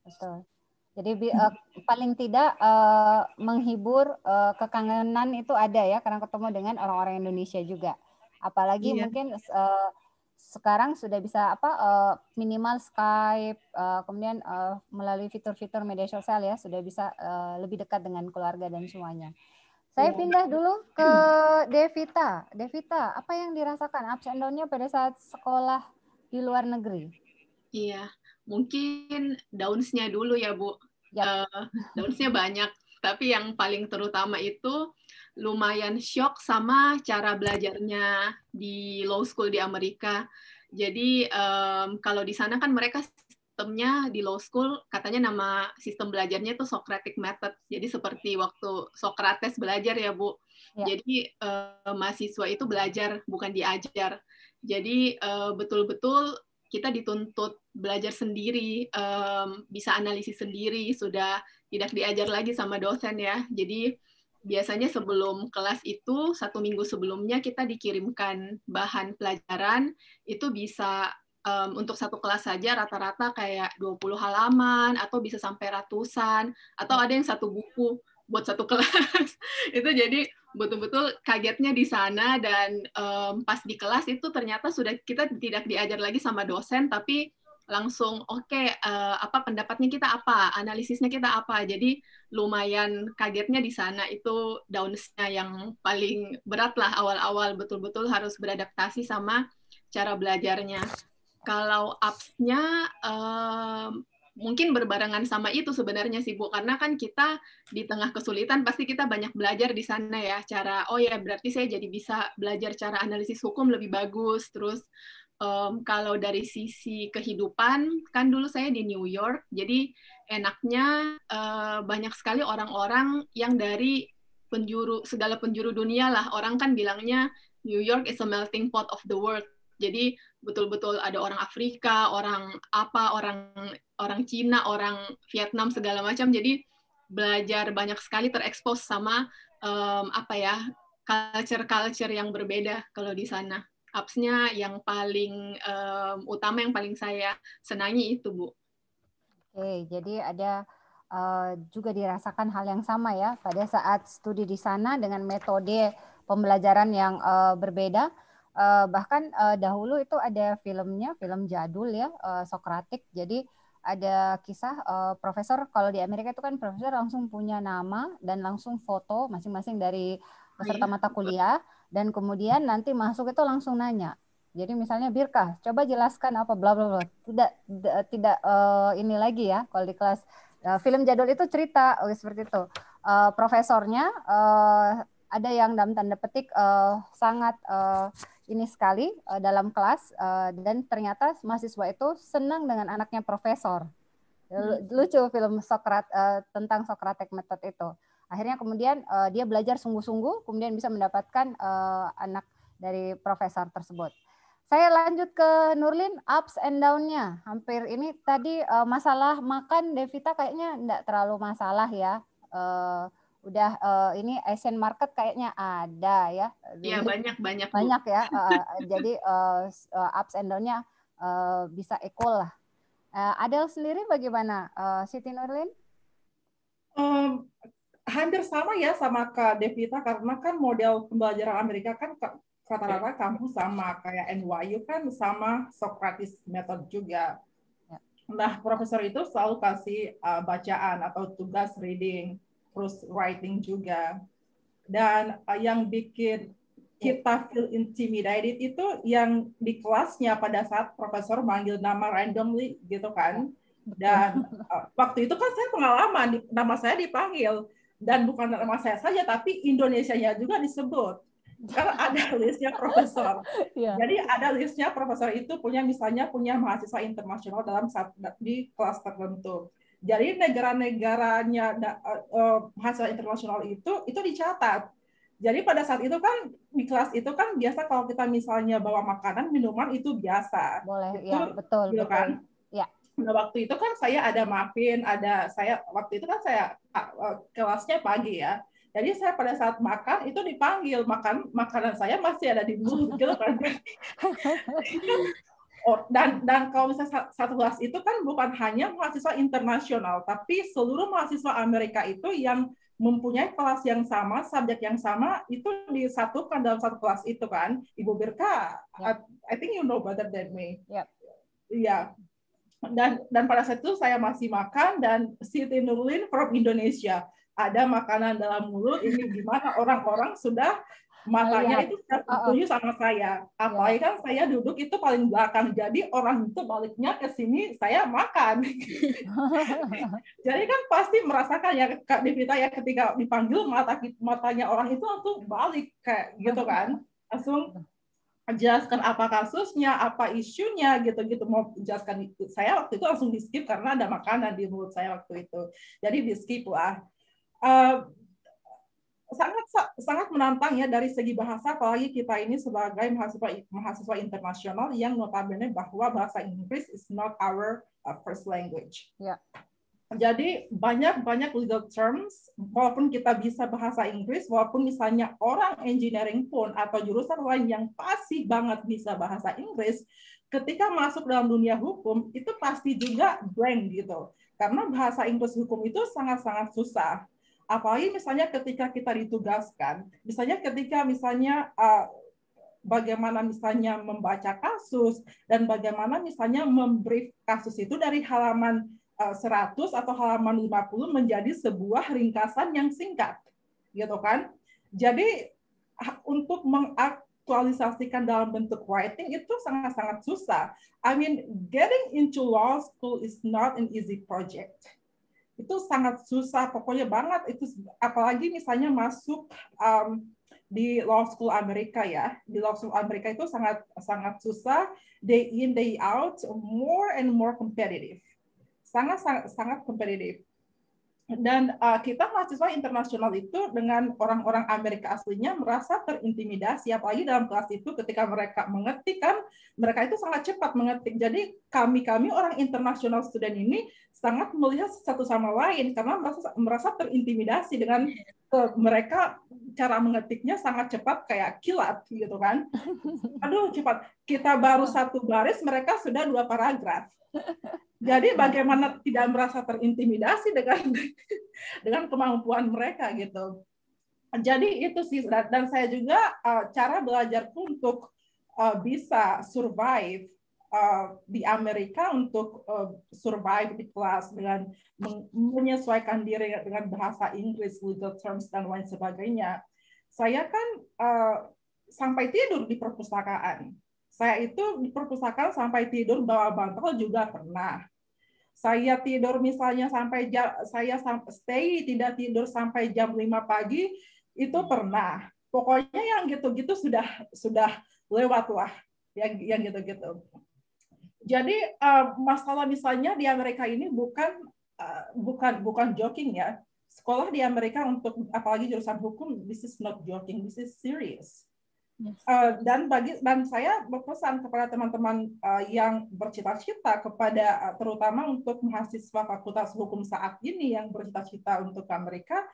betul. Jadi paling tidak menghibur kekangenan itu ada ya, karena ketemu dengan orang-orang Indonesia juga. Apalagi mungkin sekarang sudah bisa minimal Skype, kemudian melalui fitur-fitur media sosial ya sudah bisa lebih dekat dengan keluarga dan semuanya. Saya pindah dulu ke Devita. Devita, apa yang dirasakan ups and down-nya pada saat sekolah di luar negeri? Iya, mungkin downs-nya dulu ya Bu. Downs-nya banyak, tapi yang paling terutama itu lumayan shock sama cara belajarnya di law school di Amerika. Jadi kalau di sana kan mereka sistemnya di law school katanya nama sistem belajarnya itu Socratic Method. Jadi seperti waktu Socrates belajar ya Bu. Jadi mahasiswa itu belajar bukan diajar. Jadi betul-betul kita dituntut belajar sendiri, bisa analisis sendiri, sudah tidak diajar lagi sama dosen ya. Jadi biasanya sebelum kelas itu, 1 minggu sebelumnya kita dikirimkan bahan pelajaran, itu bisa untuk satu kelas saja rata-rata kayak 20 halaman, atau bisa sampai ratusan, atau ada yang 1 buku buat 1 kelas. Itu jadi betul-betul kagetnya di sana, dan pas di kelas itu ternyata sudah kita tidak diajar lagi sama dosen, tapi langsung apa pendapatnya kita apa, analisisnya kita apa. Jadi lumayan kagetnya di sana, itu downs-nya yang paling berat lah awal-awal, betul-betul harus beradaptasi sama cara belajarnya. Kalau ups-nya mungkin berbarengan sama itu sebenarnya sih Bu, karena kan kita di tengah kesulitan pasti kita banyak belajar di sana ya, cara berarti saya jadi bisa belajar cara analisis hukum lebih bagus, terus Kalau dari sisi kehidupan, kan dulu saya di New York, jadi enaknya banyak sekali orang-orang yang dari segala penjuru dunia lah. Orang kan bilangnya New York is a melting pot of the world. Jadi betul-betul ada orang Afrika, orang Cina, orang Vietnam segala macam. Jadi belajar banyak sekali terekspos sama culture-culture yang berbeda kalau di sana. Apps-nya yang paling utama, yang paling saya senangi itu, Bu. Oke, jadi ada juga dirasakan hal yang sama ya pada saat studi di sana dengan metode pembelajaran yang berbeda. Bahkan dahulu itu ada filmnya, film jadul ya, Sokratik. Jadi ada kisah profesor, kalau di Amerika itu kan profesor langsung punya nama dan langsung foto masing-masing dari peserta mata kuliah, dan kemudian nanti masuk itu langsung nanya. Jadi misalnya Birkah, coba jelaskan apa bla bla bla. Tidak ini lagi ya kalau di kelas film jadul itu cerita seperti itu. Profesornya ada yang dalam tanda petik sangat ini sekali dalam kelas dan ternyata mahasiswa itu senang dengan anaknya profesor. Lucu film tentang Socratic Method itu. Akhirnya kemudian dia belajar sungguh-sungguh, kemudian bisa mendapatkan anak dari profesor tersebut. Saya lanjut ke Nurlin, ups and down-nya. Hampir ini tadi masalah makan, Devita kayaknya enggak terlalu masalah ya. Udah ini Asian market kayaknya ada ya. Iya, banyak. Banyak ya. Jadi ups and down-nya bisa equal lah. Adel sendiri bagaimana, Siti Nurlin? Hampir sama ya sama Kak Devita, karena kan model pembelajaran Amerika kan rata-rata kampus sama, kayak NYU kan sama Socrates Method juga. Nah, profesor itu selalu kasih bacaan atau tugas reading, terus writing juga. Dan yang bikin kita feel intimidated itu yang di kelasnya pada saat profesor manggil nama randomly gitu kan. Dan waktu itu kan saya pengalaman, nama saya dipanggil. Dan bukan nama saya saja, tapi Indonesianya juga disebut. Karena ada listnya profesor. Jadi ada listnya profesor itu misalnya punya mahasiswa internasional di kelas tertentu. Jadi negara-negaranya mahasiswa internasional itu dicatat. Jadi pada saat itu kan di kelas itu kan biasa kalau kita misalnya bawa makanan, minuman itu biasa. Boleh, itu, ya betul. Gitu betul. Kan? Ya. Nah, waktu itu kan saya ada muffin, waktu itu kan saya kelasnya pagi ya. Jadi saya pada saat makan itu dipanggil, makanan saya masih ada di mulut gitu kan. Dan kalau misalnya satu kelas itu kan bukan hanya mahasiswa internasional, tapi seluruh mahasiswa Amerika itu yang mempunyai kelas yang sama, subjek yang sama, itu disatukan dalam satu kelas itu kan. Ibu Birka, I think you know better than me. Iya. Dan pada saat itu saya masih makan, dan Siti Nurlin from Indonesia, ada makanan dalam mulut, ini gimana orang-orang sudah matanya itu setuju sama saya. Apalagi kan saya duduk itu paling belakang, jadi orang itu baliknya ke sini, saya makan. Jadi kan pasti merasakan ya Kak Devita ya, ketika dipanggil matanya orang itu langsung balik kayak gitu kan, langsung jelaskan apa kasusnya, apa isunya, gitu-gitu. Mau jelaskan itu, saya waktu itu langsung di skip karena ada makanan di mulut saya waktu itu. Jadi di skip lah. Sangat menantang ya dari segi bahasa, apalagi kita ini sebagai mahasiswa internasional yang notabene bahwa bahasa Inggris is not our first language. Jadi banyak legal terms, walaupun kita bisa bahasa Inggris, walaupun misalnya orang engineering pun atau jurusan lain yang pasti banget bisa bahasa Inggris, ketika masuk dalam dunia hukum itu pasti juga blank gitu. Karena bahasa Inggris hukum itu sangat-sangat susah. Apalagi misalnya ketika kita ditugaskan, misalnya bagaimana misalnya membaca kasus, dan bagaimana misalnya membrief kasus itu dari halaman 100 atau halaman 50 menjadi sebuah ringkasan yang singkat, gitu kan? Jadi untuk mengaktualisasikan dalam bentuk writing itu sangat-sangat susah. I mean, getting into law school is not an easy project. Itu sangat susah, pokoknya banget itu. Apalagi misalnya masuk di law school Amerika ya. Di law school Amerika itu sangat susah, day in day out, more and more competitive. Sangat kompetitif. Dan kita mahasiswa internasional itu dengan orang-orang Amerika aslinya merasa terintimidasi, apalagi dalam kelas itu ketika mereka mengetik kan, mereka itu sangat cepat mengetik. Jadi kami orang internasional student ini sangat melihat satu sama lain karena merasa terintimidasi dengan mereka cara mengetiknya sangat cepat kayak kilat gitu kan. Aduh cepat, kita baru satu baris mereka sudah 2 paragraf. Jadi bagaimana tidak merasa terintimidasi dengan kemampuan mereka gitu. Jadi itu sih, dan saya juga cara belajarku untuk bisa survive di Amerika, untuk survive di kelas dengan menyesuaikan diri dengan bahasa Inggris, legal terms dan lain sebagainya. Saya kan sampai tidur di perpustakaan. Saya itu di perpustakaan sampai tidur bawa bantal juga pernah. Saya tidur misalnya saya stay tidak tidur sampai jam 5 pagi itu pernah. Pokoknya yang gitu-gitu sudah lewat lah, yang gitu-gitu. Jadi masalah misalnya di Amerika ini bukan joking ya. Sekolah di Amerika untuk apalagi jurusan hukum, this is not joking, this is serious. Yes. Dan saya berpesan kepada teman-teman yang bercita-cita kepada terutama untuk mahasiswa Fakultas Hukum saat ini yang bercita-cita untuk Amerika,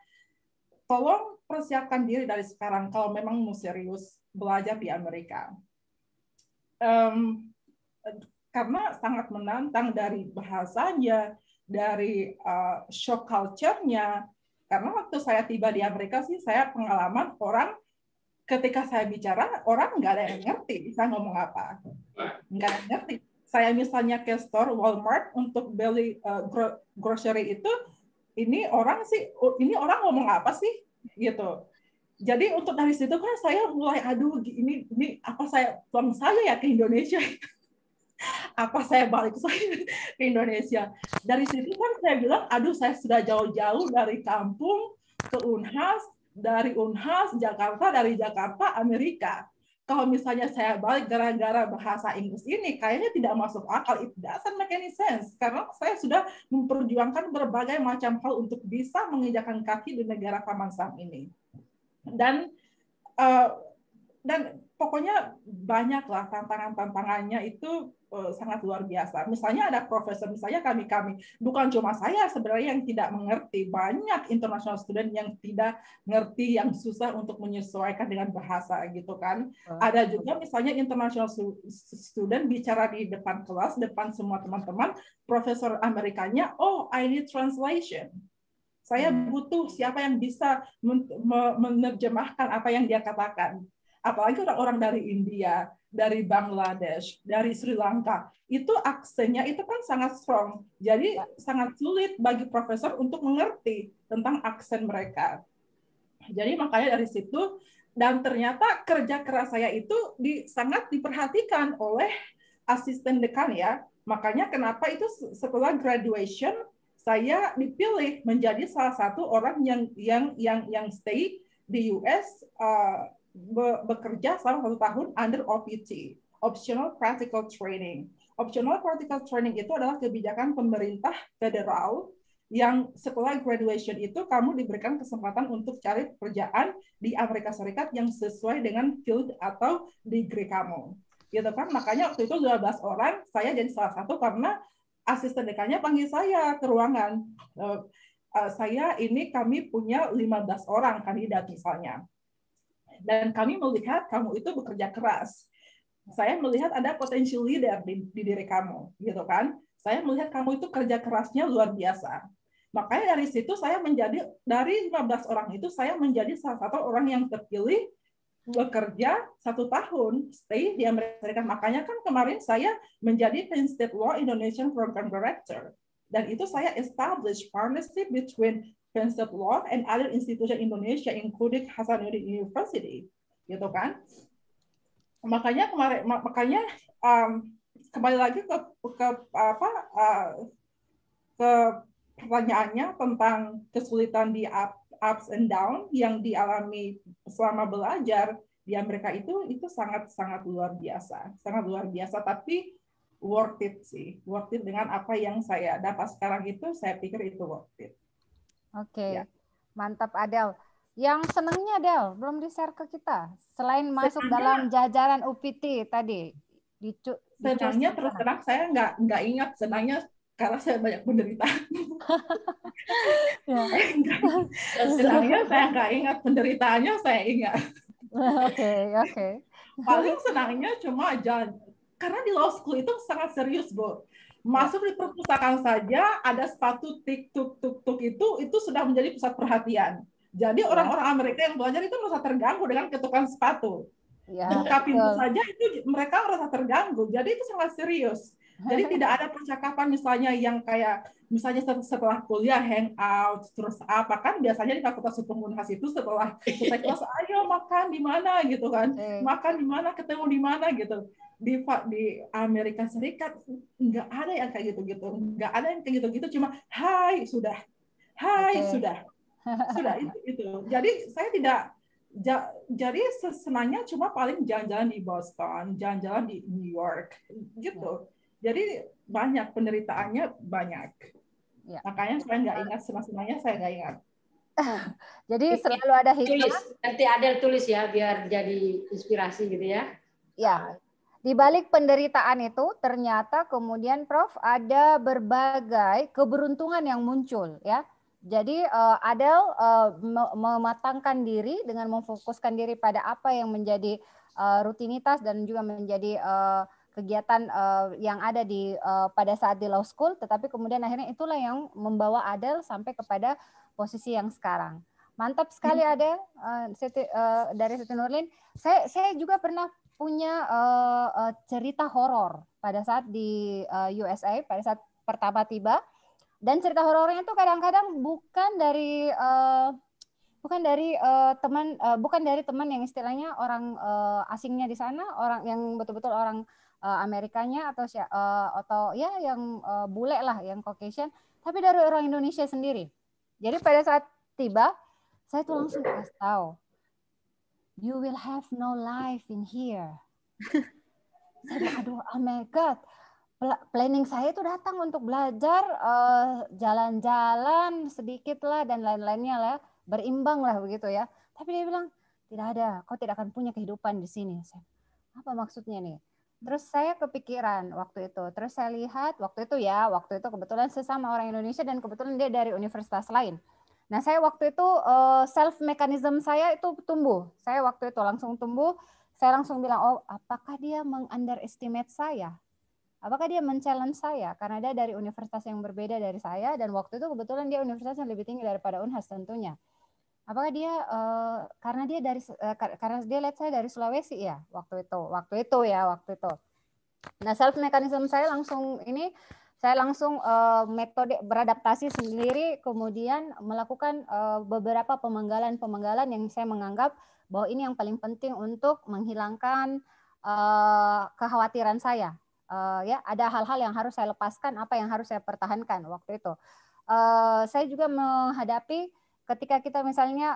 tolong persiapkan diri dari sekarang kalau memang mau serius belajar di Amerika. Karena sangat menantang dari bahasanya, dari shock culture-nya. Karena waktu saya tiba di Amerika sih saya pengalaman orang ketika saya bicara, orang nggak ada yang ngerti saya ngomong apa. Nggak ada yang ngerti. Saya misalnya ke store Walmart untuk beli grocery itu, ini orang ngomong apa sih? Gitu. Jadi untuk dari situ kan saya mulai, aduh ini apa saya pulang saya ya ke Indonesia? Apa saya balik saya ke Indonesia? Dari situ kan saya bilang, aduh saya sudah jauh-jauh dari kampung ke Unhas, dari Unhas, Jakarta, dari Jakarta, Amerika. Kalau misalnya saya balik gara-gara bahasa Inggris ini, kayaknya tidak masuk akal. It doesn't make any sense. Karena saya sudah memperjuangkan berbagai macam hal untuk bisa menginjakkan kaki di negara Paman Sam ini. Dan pokoknya banyaklah tantangannya itu sangat luar biasa. Misalnya ada profesor, misalnya kami bukan cuma saya sebenarnya yang tidak mengerti, banyak international student yang tidak mengerti, yang susah untuk menyesuaikan dengan bahasa gitu kan. Ada juga misalnya international student bicara di depan kelas, depan semua teman-teman, profesor Amerikanya, oh I need translation. Saya butuh siapa yang bisa menerjemahkan apa yang dia katakan. Apalagi orang-orang dari India, dari Bangladesh, dari Sri Lanka, itu aksennya itu kan sangat strong. Jadi sangat sulit bagi profesor untuk mengerti tentang aksen mereka. Jadi makanya dari situ, dan ternyata kerja keras saya itu sangat diperhatikan oleh asisten dekan ya. Makanya kenapa itu setelah graduation saya dipilih menjadi salah satu orang yang stay di US bekerja selama 1 tahun under OPT, Optional Practical Training. Optional Practical Training itu adalah kebijakan pemerintah federal yang setelah graduation itu kamu diberikan kesempatan untuk cari pekerjaan di Amerika Serikat yang sesuai dengan field atau degree kamu. Gitu kan? Makanya waktu itu 12 orang, saya jadi salah satu karena asisten dekannya panggil saya ke ruangan. Kami punya 15 orang kandidat misalnya. Dan kami melihat kamu itu bekerja keras. Saya melihat ada potential leader di diri kamu, gitu kan? Saya melihat kamu itu kerja kerasnya luar biasa. Makanya dari situ saya menjadi, dari 15 orang itu, saya menjadi salah satu orang yang terpilih bekerja 1 tahun, stay di Amerika Serikat. Makanya kan kemarin saya menjadi Penn State Law Indonesian Program Director. Dan itu saya establish partnership between Penn State Law and other institution Indonesia, including Hasanuddin University, gitu kan? Makanya kembali lagi ke pertanyaannya tentang kesulitan di ups and down yang dialami selama belajar di Amerika itu sangat luar biasa, sangat luar biasa. Tapi worth it sih, worth it dengan apa yang saya dapat sekarang itu, saya pikir itu worth it. Oke, mantap Adel. Yang senangnya Adel belum di-share ke kita, selain masuk dalam jajaran UPT tadi. Senangnya terus terang saya nggak ingat senangnya karena saya banyak penderitaan. Senangnya saya nggak ingat, penderitaannya saya ingat. Oke. Paling senangnya cuma karena di law school itu sangat serius, Bu. Masuk di perpustakaan saja ada sepatu tik tuk itu sudah menjadi pusat perhatian. Jadi orang-orang Amerika yang belajar itu merasa terganggu dengan ketukan sepatu. Buka pintu saja itu mereka merasa terganggu. Jadi itu sangat serius. Jadi tidak ada percakapan misalnya yang kayak misalnya setelah kuliah hangout terus apa kan biasanya di Fakultas Hukum Unhas itu setelah selesai kelas ayo makan di mana gitu kan. Makan di mana, ketemu di mana gitu. Di Amerika Serikat nggak ada yang kayak gitu-gitu. Nggak ada yang kayak gitu-gitu, cuma hai sudah. Sudah itu. Jadi saya tidak jadi senangnya cuma paling jalan-jalan di Boston, jalan-jalan di New York gitu. Jadi banyak penderitaannya banyak. Ya. Makanya saya nggak ingat senang-senangnya, saya nggak ingat. Jadi selalu ada hikmah. Nanti Adel tulis ya biar jadi inspirasi gitu ya. Ya. Di balik penderitaan itu ternyata kemudian Prof ada berbagai keberuntungan yang muncul ya. Jadi Adel mematangkan diri dengan memfokuskan diri pada apa yang menjadi rutinitas dan juga menjadi kegiatan yang ada di pada saat di law school, tetapi kemudian akhirnya itulah yang membawa Adel sampai kepada posisi yang sekarang. Mantap sekali Adel, dari Siti Nurlin. Saya juga pernah punya cerita horor pada saat di USA, pada saat pertama tiba. Dan cerita horornya itu kadang-kadang bukan dari teman yang istilahnya orang asingnya di sana, orang yang betul-betul orang Amerikanya atau ya yang bule lah, yang Caucasian, tapi dari orang Indonesia sendiri. Jadi pada saat tiba, saya tuh langsung kasih tahu, you will have no life in here. Saya bilang, aduh, oh my God. Planning saya itu datang untuk belajar, jalan-jalan sedikit lah dan lain-lainnya lah, berimbang lah begitu ya. Tapi dia bilang, tidak ada, kau tidak akan punya kehidupan di sini. Apa maksudnya nih? Terus saya kepikiran waktu itu. Terus saya lihat waktu itu kebetulan sesama orang Indonesia dan kebetulan dia dari universitas lain. Nah saya waktu itu self mechanism saya itu tumbuh. Saya waktu itu langsung tumbuh. Saya langsung bilang, oh apakah dia meng-underestimate saya? Apakah dia men-challenge saya? Karena dia dari universitas yang berbeda dari saya dan waktu itu kebetulan dia universitas yang lebih tinggi daripada Unhas tentunya. Apakah dia karena dia lihat saya dari Sulawesi ya waktu itu. Nah self mechanism saya langsung metode beradaptasi sendiri, kemudian melakukan beberapa pemenggalan yang saya menganggap bahwa ini yang paling penting untuk menghilangkan kekhawatiran saya. Ya ada hal-hal yang harus saya lepaskan, apa yang harus saya pertahankan waktu itu. Saya juga menghadapi ketika kita misalnya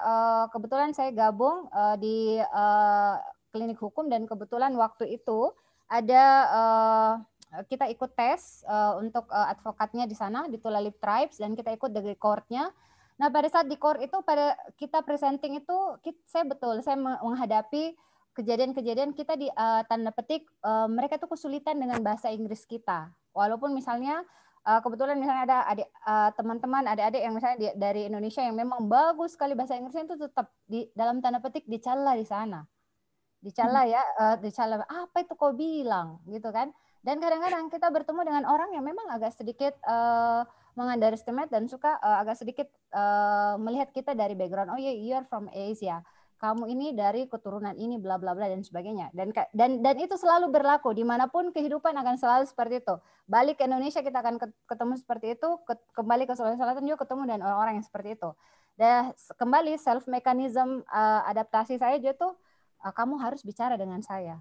kebetulan saya gabung di klinik hukum dan kebetulan waktu itu ada kita ikut tes untuk advokatnya di sana di Tulalip Tribes dan kita ikut the court-nya. Nah pada saat di court itu pada kita presenting itu saya menghadapi kejadian-kejadian kita di tanda petik mereka tuh kesulitan dengan bahasa Inggris kita. Walaupun misalnya kebetulan misalnya ada teman-teman adik-adik yang misalnya dari Indonesia yang memang bagus sekali bahasa Inggrisnya itu tetap dalam tanda petik dicela di sana. Dicela apa itu kau bilang gitu kan. Dan kadang-kadang kita bertemu dengan orang yang memang agak sedikit meng-underestimate dan suka agak sedikit melihat kita dari background, oh yeah, you're from Asia. Kamu ini dari keturunan ini bla bla bla dan sebagainya, dan itu selalu berlaku dimanapun kehidupan akan selalu seperti itu. Balik ke Indonesia kita akan ketemu seperti itu, kembali ke Sulawesi Selatan juga ketemu dengan orang-orang yang seperti itu. Dan kembali self mechanism adaptasi saya juga tuh kamu harus bicara dengan saya.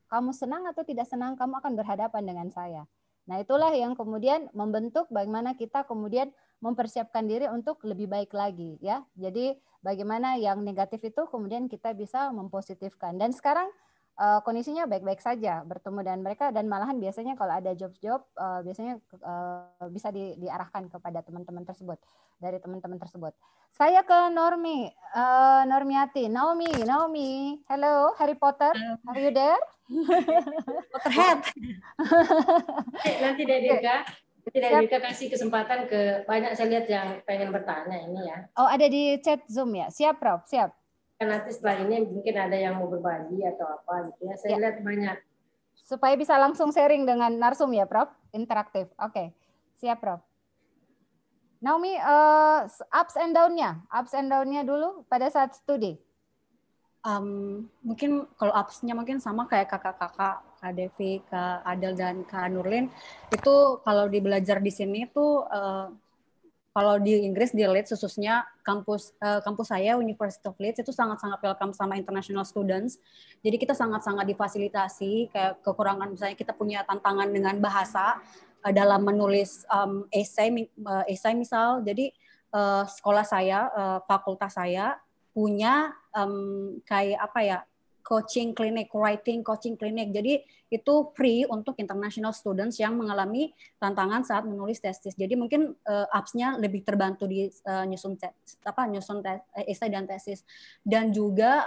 Kamu senang atau tidak senang kamu akan berhadapan dengan saya. Nah itulah yang kemudian membentuk bagaimana kita kemudian mempersiapkan diri untuk lebih baik lagi ya. Jadi bagaimana yang negatif itu kemudian kita bisa mempositifkan. Dan sekarang kondisinya baik-baik saja bertemu dengan mereka, dan malahan biasanya kalau ada job-job biasanya bisa diarahkan kepada teman-teman tersebut, dari teman-teman tersebut. Saya ke Normi, Normiati, Naomi, hello Harry Potter, are you there? Potterhead. Nanti Dirga kasih kesempatan ke banyak, saya lihat yang pengen bertanya ini ya. Oh, ada di chat Zoom ya, siap Prof, siap. Nanti setelah ini mungkin ada yang mau berbagi atau apa gitu ya. Saya lihat banyak. Supaya bisa langsung sharing dengan narsum ya, Prof. Interaktif. Oke. Siap, Prof. Naomi, ups and down-nya dulu pada saat studi. Mungkin kalau ups-nya mungkin sama kayak kakak-kakak, Kak Devi, Kak Adel, dan Kak Nurlin. Itu kalau di belajar di sini tuh kalau di Inggris, di Leeds khususnya, kampus saya, University of Leeds, itu sangat-sangat welcome sama international students. Jadi kita sangat-sangat difasilitasi, kayak kekurangan misalnya kita punya tantangan dengan bahasa dalam menulis essay misal. Jadi sekolah saya, fakultas saya, punya kayak apa ya, writing coaching clinic. Jadi itu free untuk international students yang mengalami tantangan saat menulis tesis. Jadi mungkin ups-nya lebih terbantu di nyusun essay dan tesis. Dan juga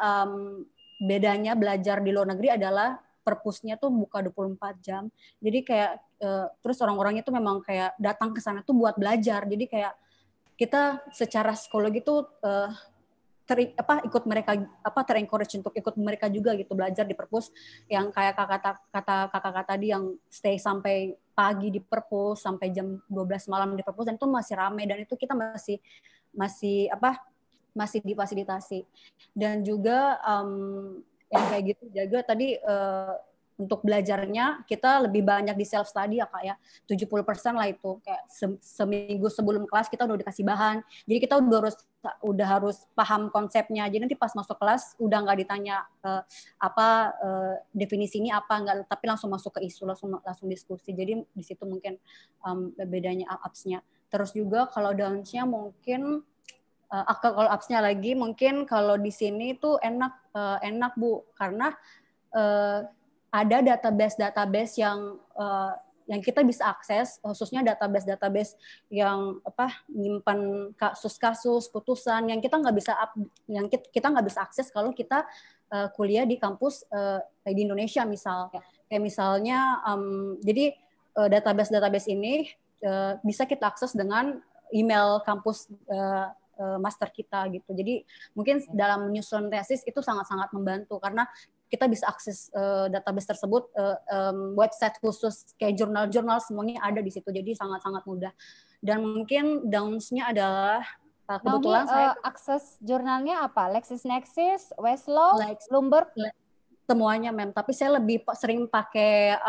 bedanya belajar di luar negeri adalah perpusnya tuh buka 24 jam. Jadi kayak terus orang-orangnya tuh memang kayak datang ke sana tuh buat belajar. Jadi kayak kita secara psikologi tuh ikut mereka ter-encourage untuk ikut mereka juga gitu, belajar di perpus yang kayak kakak tadi yang stay sampai pagi di perpus sampai jam 12 malam di perpus, dan itu masih ramai, dan itu kita masih difasilitasi. Dan juga yang kayak gitu jaga tadi untuk belajarnya kita lebih banyak di self study ya Kak ya, 70% lah itu, kayak seminggu sebelum kelas kita udah dikasih bahan, jadi kita udah harus paham konsepnya, jadi nanti pas masuk kelas udah nggak ditanya definisi ini apa, nggak, tapi langsung masuk ke isu, langsung diskusi. Jadi di situ mungkin bedanya ups-nya. Terus juga kalau downs-nya mungkin kalau ups-nya lagi mungkin kalau di sini tuh enak Bu, karena ada database yang kita bisa akses, khususnya database yang nyimpan kasus-kasus, putusan yang kita nggak bisa akses kalau kita kuliah di kampus di Indonesia misal. Kayak misalnya, jadi database ini bisa kita akses dengan email kampus master kita gitu. Jadi mungkin dalam menyusun tesis itu sangat-sangat membantu, karena kita bisa akses database tersebut, website khusus kayak jurnal-jurnal semuanya ada di situ, jadi sangat-sangat mudah. Dan mungkin downs-nya adalah kebetulan saya akses jurnalnya apa? LexisNexis, Westlaw, Bloomberg, semuanya Tapi saya lebih sering pakai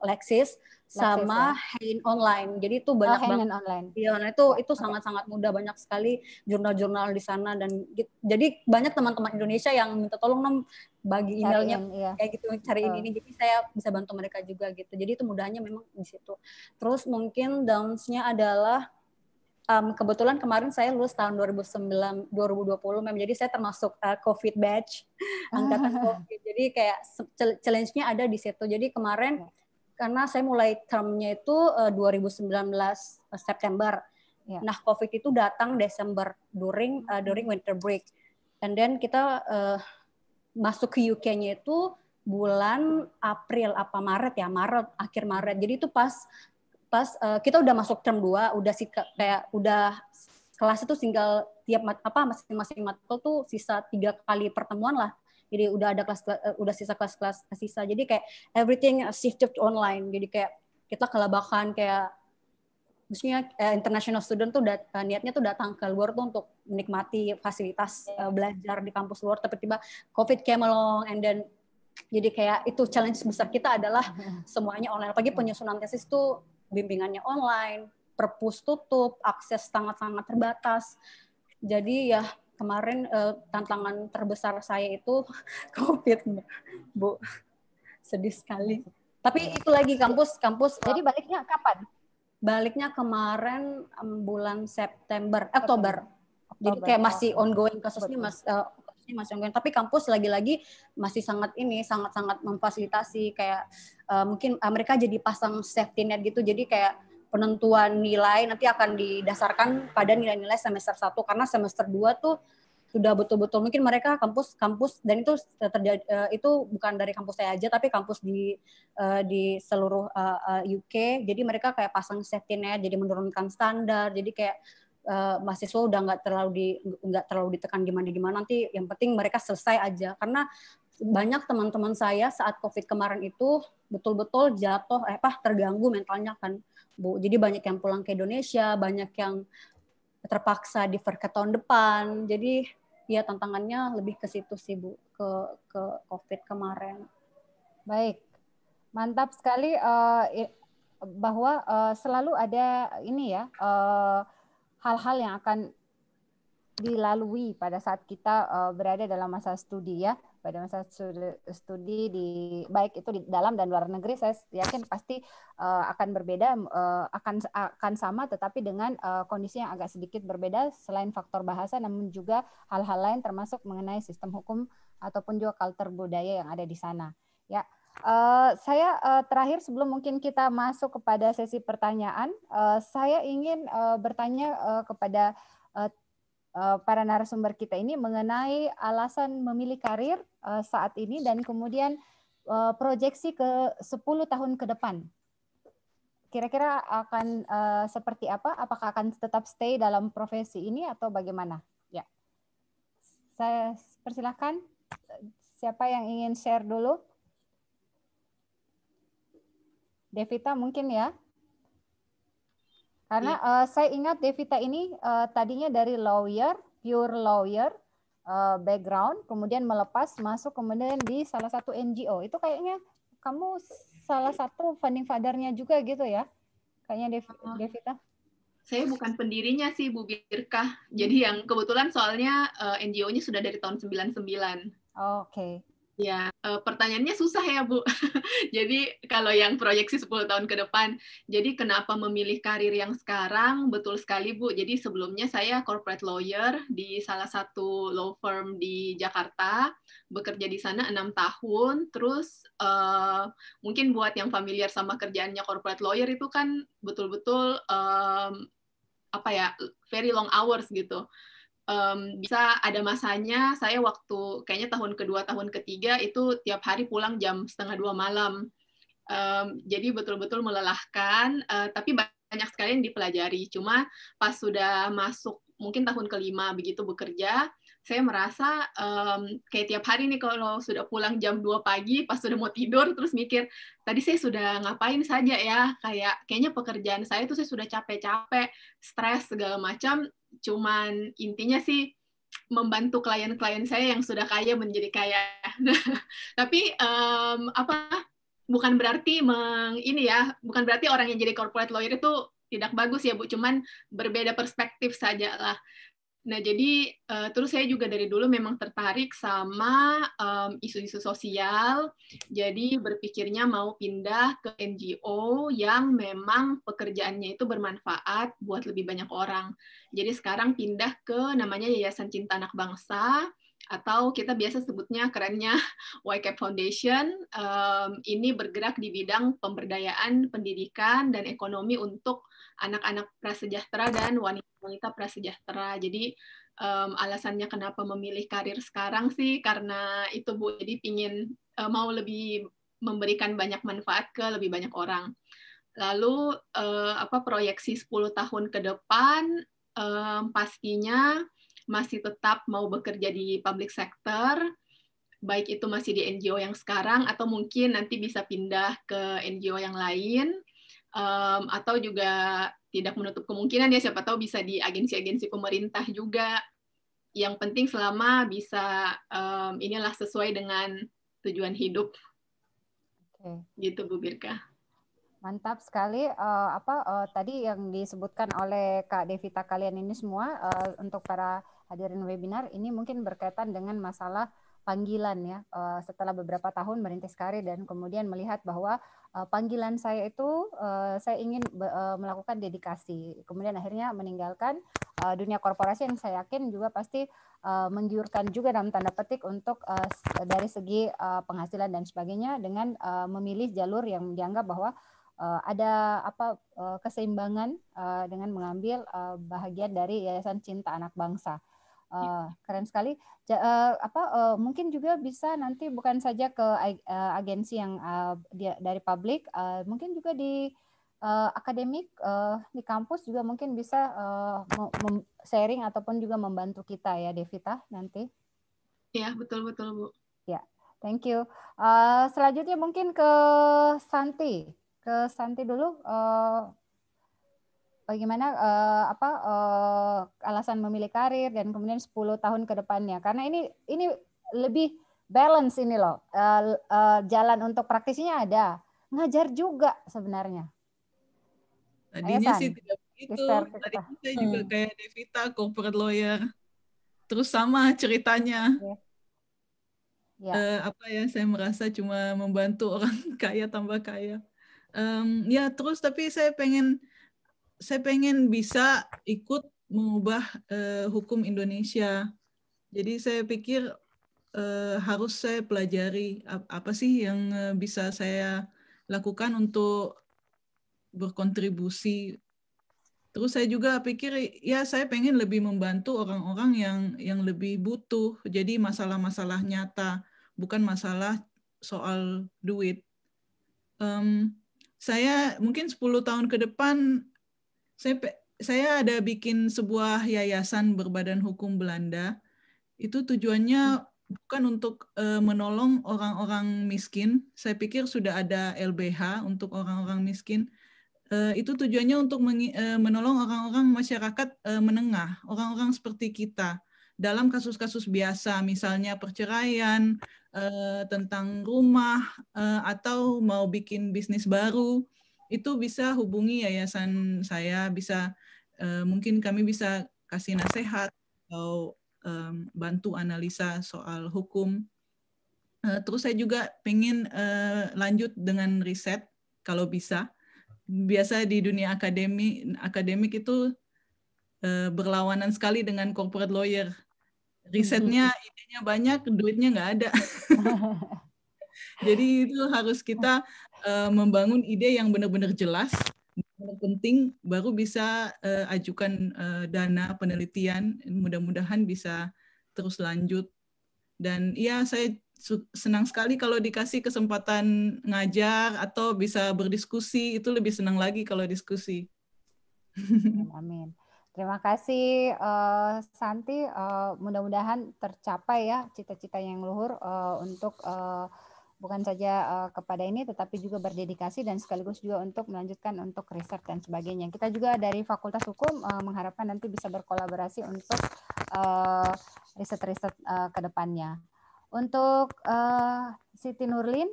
Lexis sama Hein Online. Jadi itu banyak banget online. Iya, itu sangat-sangat mudah, banyak sekali jurnal-jurnal di sana, dan jadi banyak teman-teman Indonesia yang minta tolong bagi emailnya kayak gitu, cari ini. Jadi saya bisa bantu mereka juga gitu. Jadi itu mudahnya memang di situ. Terus mungkin downs-nya adalah kebetulan kemarin saya lulus tahun 2020, jadi saya termasuk COVID batch, angkatan COVID. Jadi kayak challenge-nya ada di situ. Jadi kemarin karena saya mulai termnya itu 2019 September. Nah, COVID itu datang Desember during winter break. And then kita masuk ke UK-nya itu bulan April akhir Maret. Jadi itu pas kita udah masuk term 2, udah kelas itu tinggal tiap masing-masing matkul tuh sisa 3 kali pertemuan lah. Jadi udah sisa kelas-kelas sisa. Jadi kayak everything shifted to online. Jadi kayak kita kelabakan, kayak maksudnya international student tuh niatnya tuh datang ke luar tuh untuk menikmati fasilitas belajar di kampus luar, tapi tiba COVID came along, and then jadi kayak itu challenge besar kita adalah semuanya online. Apalagi penyusunan tesis tuh bimbingannya online, perpus tutup, akses sangat-sangat terbatas. Jadi ya kemarin tantangan terbesar saya itu COVID, Bu. Sedih sekali. Tapi itu lagi kampus. Jadi baliknya kapan? baliknya kemarin bulan Oktober. Jadi kayak masih ongoing kasusnya, masih ongoing. Tapi kampus lagi-lagi masih sangat memfasilitasi, kayak mungkin mereka jadi pasang safety net gitu. Jadi kayak penentuan nilai nanti akan didasarkan pada nilai-nilai semester 1, karena semester 2 tuh sudah betul-betul mungkin mereka kampus dan itu itu bukan dari kampus saya aja, tapi kampus di seluruh UK. Jadi mereka kayak pasang safety net, jadi menurunkan standar. Jadi kayak mahasiswa udah nggak terlalu ditekan gimana, nanti yang penting mereka selesai aja. Karena banyak teman-teman saya saat COVID kemarin itu betul-betul terganggu mentalnya kan, Bu. Jadi banyak yang pulang ke Indonesia, banyak yang terpaksa defer ke tahun depan. Jadi ya tantangannya lebih ke situ sih, Bu, ke COVID kemarin. Baik, mantap sekali bahwa selalu ada ini ya, hal-hal yang akan dilalui pada saat kita berada dalam masa studi ya. Pada masa studi baik itu di dalam dan luar negeri, saya yakin pasti akan berbeda, akan sama, tetapi dengan kondisi yang agak sedikit berbeda selain faktor bahasa, namun juga hal-hal lain termasuk mengenai sistem hukum ataupun juga kultur budaya yang ada di sana. Ya, saya terakhir sebelum mungkin kita masuk kepada sesi pertanyaan, saya ingin bertanya kepada para narasumber kita ini mengenai alasan memilih karir saat ini dan kemudian proyeksi ke 10 tahun ke depan. Kira-kira akan seperti apa? Apakah akan tetap stay dalam profesi ini atau bagaimana? Ya, saya persilahkan. Siapa yang ingin share dulu? Devita mungkin ya. Karena saya ingat Devita ini tadinya dari pure lawyer background, kemudian melepas masuk kemudian di salah satu NGO. Itu kayaknya kamu salah satu founding father-nya juga gitu ya? Kayaknya Devita. Saya bukan pendirinya sih, Bu Birkah. Jadi yang kebetulan soalnya NGO-nya sudah dari tahun 99. Oke. Ya, pertanyaannya susah ya, Bu. Jadi kalau yang proyeksi 10 tahun ke depan, jadi kenapa memilih karir yang sekarang? Betul sekali, Bu. Jadi sebelumnya saya corporate lawyer di salah satu law firm di Jakarta, bekerja di sana 6 tahun. Terus mungkin buat yang familiar sama kerjaannya corporate lawyer itu kan betul-betul very long hours gitu. Bisa ada masanya saya waktu kayaknya tahun kedua, tahun ketiga itu tiap hari pulang jam 1:30 malam. Jadi betul-betul melelahkan, tapi banyak sekali yang dipelajari. Cuma pas sudah masuk mungkin tahun kelima begitu bekerja, saya merasa kayak tiap hari nih kalau sudah pulang jam 2 pagi, pas sudah mau tidur, terus mikir, tadi saya sudah ngapain saja ya, kayaknya pekerjaan saya itu saya sudah capek-capek, stres, segala macam, cuman intinya sih membantu klien-klien saya yang sudah kaya menjadi kaya. Tapi bukan berarti bukan berarti orang yang jadi corporate lawyer itu tidak bagus ya, Bu, cuman berbeda perspektif saja lah. Nah, jadi terus saya juga dari dulu memang tertarik sama isu-isu sosial, jadi berpikirnya mau pindah ke NGO yang memang pekerjaannya itu bermanfaat buat lebih banyak orang. Jadi sekarang pindah ke namanya Yayasan Cinta Anak Bangsa, atau kita biasa sebutnya kerennya YCAP Foundation. Ini bergerak di bidang pemberdayaan, pendidikan, dan ekonomi untuk anak-anak prasejahtera dan wanita prasejahtera. Jadi alasannya kenapa memilih karir sekarang sih karena itu, Bu. Jadi pingin mau lebih memberikan banyak manfaat ke lebih banyak orang. Lalu proyeksi 10 tahun ke depan pastinya masih tetap mau bekerja di public sector, baik itu masih di NGO yang sekarang atau mungkin nanti bisa pindah ke NGO yang lain. Atau juga tidak menutup kemungkinan ya, siapa tahu bisa di agensi-agensi pemerintah juga. Yang penting selama bisa inilah sesuai dengan tujuan hidup. Oke. Gitu, Bu Birkah. Mantap sekali. Tadi yang disebutkan oleh Kak Devita kalian ini semua untuk para hadirin webinar ini mungkin berkaitan dengan masalah panggilan ya, setelah beberapa tahun merintis karir dan kemudian melihat bahwa panggilan saya itu saya ingin melakukan dedikasi, kemudian akhirnya meninggalkan dunia korporasi yang saya yakin juga pasti menggiurkan juga dalam tanda petik untuk dari segi penghasilan dan sebagainya, dengan memilih jalur yang dianggap bahwa ada keseimbangan dengan mengambil bahagian dari Yayasan Cinta Anak Bangsa. Keren sekali. Mungkin juga bisa nanti bukan saja ke agensi yang dari publik, mungkin juga di akademik di kampus juga mungkin bisa sharing ataupun juga membantu kita ya, Devita, nanti. Ya, betul Bu. Ya, thank you. Selanjutnya mungkin ke Santi. Ke Santi dulu. Bagaimana alasan memilih karir dan kemudian 10 tahun ke depannya, karena ini lebih balance ini loh, jalan untuk praktisinya ada, ngajar juga sebenarnya. Tadinya sih tidak begitu, tadinya saya juga kayak Devita, corporate lawyer, terus sama ceritanya. Saya merasa cuma membantu orang kaya tambah kaya. Terus tapi saya pengen bisa ikut mengubah hukum Indonesia. Jadi saya pikir harus saya pelajari apa sih yang bisa saya lakukan untuk berkontribusi. Terus saya juga pikir ya saya pengen lebih membantu orang-orang yang lebih butuh. Jadi masalah-masalah nyata, bukan masalah soal duit. Saya mungkin 10 tahun ke depan saya ada bikin sebuah yayasan berbadan hukum Belanda. Itu tujuannya bukan untuk menolong orang-orang miskin. Saya pikir sudah ada LBH untuk orang-orang miskin. Itu tujuannya untuk menolong orang-orang masyarakat menengah, orang-orang seperti kita. Dalam kasus-kasus biasa, misalnya perceraian, tentang rumah, atau mau bikin bisnis baru, itu bisa hubungi yayasan saya, mungkin kami bisa kasih nasihat atau bantu analisa soal hukum. Terus saya juga pengen lanjut dengan riset kalau bisa. Biasa di dunia akademik itu berlawanan sekali dengan corporate lawyer. Risetnya, idenya banyak, duitnya nggak ada. Jadi itu harus kita membangun ide yang benar-benar jelas, benar penting, baru bisa ajukan dana penelitian. Mudah-mudahan bisa terus lanjut. Dan ya saya senang sekali kalau dikasih kesempatan ngajar atau bisa berdiskusi, itu lebih senang lagi kalau diskusi. Amin. Terima kasih Santi, mudah-mudahan tercapai ya cita-cita yang luhur untuk bukan saja kepada ini, tetapi juga berdedikasi dan sekaligus juga untuk melanjutkan untuk riset dan sebagainya. Kita juga dari Fakultas Hukum mengharapkan nanti bisa berkolaborasi untuk riset-riset ke depannya. Untuk Siti Nurlin,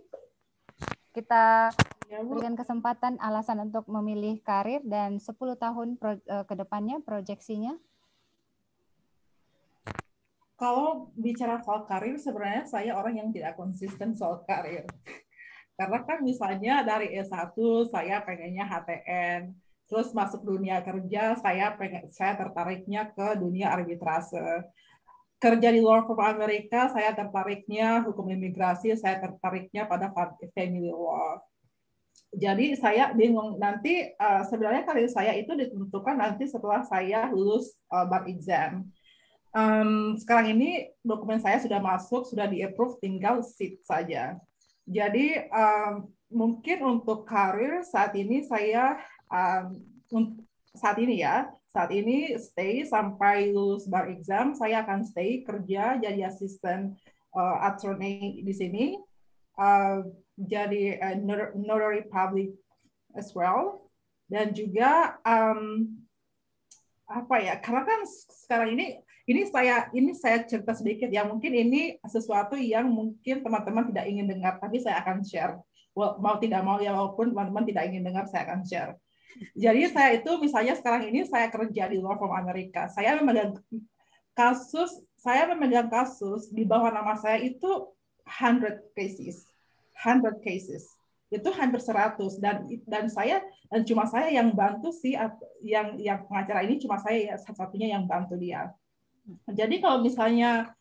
kita berikan kesempatan alasan untuk memilih karir dan 10 tahun ke depannya proyeksinya. Kalau bicara soal karir, sebenarnya saya orang yang tidak konsisten soal karir. Karena kan misalnya dari S1 saya pengennya HTN, terus masuk dunia kerja saya tertariknya ke dunia arbitrase. Kerja di law firm Amerika saya tertariknya hukum imigrasi, saya tertariknya pada family law. Jadi saya bingung nanti sebenarnya karir saya itu ditentukan nanti setelah saya lulus bar exam. Sekarang ini dokumen saya sudah masuk, sudah di-approve, tinggal sit saja. Jadi mungkin untuk karir saat ini saya saat ini stay sampai lulus bar exam, saya akan stay kerja jadi asisten attorney di sini, jadi notary public as well, dan juga karena kan sekarang ini saya cerita sedikit ya, mungkin ini sesuatu yang mungkin teman-teman tidak ingin dengar, tapi saya akan share. Mau tidak mau ya, walaupun teman-teman tidak ingin dengar, saya akan share. Jadi saya itu misalnya sekarang ini saya kerja di law firm Amerika. Saya saya memegang kasus di bawah nama saya itu 100 cases. Itu hampir 100 dan cuma saya yang bantu sih, yang pengacara ini cuma saya satu-satunya yang bantu dia. Jadi kalau misalnya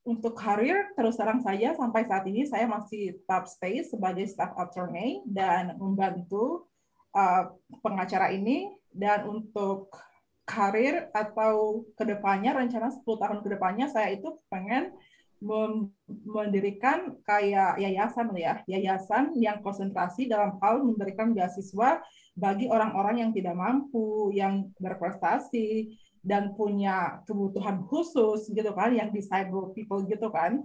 untuk karir, terus terang saja sampai saat ini saya masih tetap stay sebagai staff attorney dan membantu pengacara ini. Dan untuk karir atau kedepannya, rencana 10 tahun kedepannya saya itu pengen mendirikan kayak yayasan yang konsentrasi dalam hal memberikan beasiswa bagi orang-orang yang tidak mampu, yang berprestasi dan punya kebutuhan khusus gitu kan, yang disabled people gitu kan.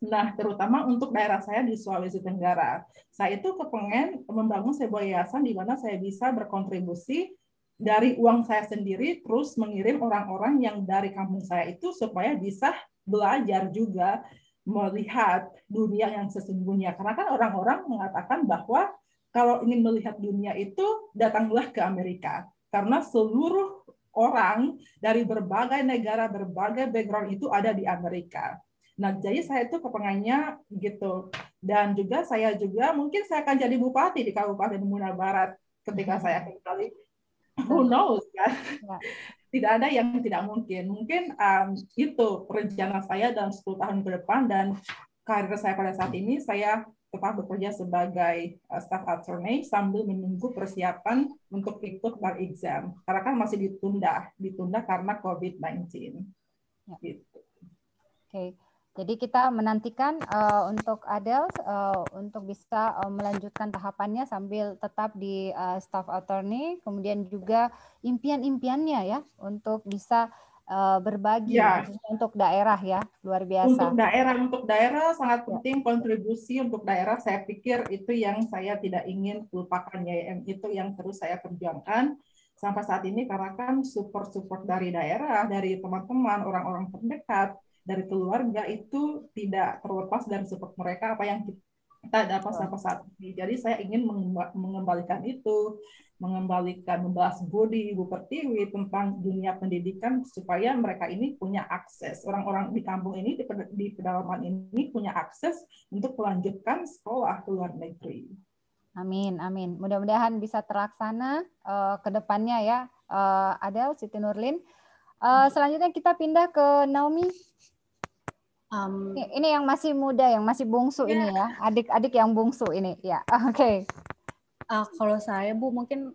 Nah, terutama untuk daerah saya di Sulawesi Tenggara. Saya itu kepengen membangun sebuah yayasan di mana saya bisa berkontribusi dari uang saya sendiri, terus mengirim orang-orang yang dari kampung saya itu supaya bisa belajar juga melihat dunia yang sesungguhnya. Karena kan orang-orang mengatakan bahwa kalau ingin melihat dunia itu datanglah ke Amerika. Karena seluruh orang dari berbagai negara, berbagai background itu ada di Amerika. Nah, jadi saya itu kepengennya gitu. Dan juga saya mungkin saya akan jadi bupati di Kabupaten Muna Barat ketika saya kembali. Who knows kan? Ya. Tidak ada yang tidak mungkin. Mungkin itu rencana saya dalam 10 tahun ke depan, dan karir saya pada saat ini saya tetap bekerja sebagai staff attorney sambil menunggu persiapan untuk ikut bar exam. Karena kan masih ditunda karena COVID-19. Ya. Gitu. Oke. Jadi kita menantikan untuk Adele untuk bisa melanjutkan tahapannya sambil tetap di staff attorney, kemudian juga impian-impiannya ya untuk bisa berbagi untuk daerah ya, luar biasa. Untuk daerah sangat penting, kontribusi untuk daerah. Saya pikir itu yang saya tidak ingin lupakan, ya, itu yang terus saya perjuangkan sampai saat ini, karena kan support dari daerah, dari teman-teman, orang-orang terdekat, dari keluarga itu tidak terlepas dari support mereka apa yang kita dapat sampai saat ini. Jadi saya ingin mengembalikan itu, membalas budi Ibu Pertiwi tentang dunia pendidikan supaya mereka ini punya akses. Orang-orang di kampung ini, di pedalaman ini punya akses untuk melanjutkan sekolah ke luar negeri. Amin, amin. Mudah-mudahan bisa terlaksana ke depannya ya, Adele, Siti Nurlin. Selanjutnya kita pindah ke Naomi. Ini yang masih muda, yang masih bungsu ini ya, adik-adik yang bungsu ini ya. Oke. Kalau saya Bu mungkin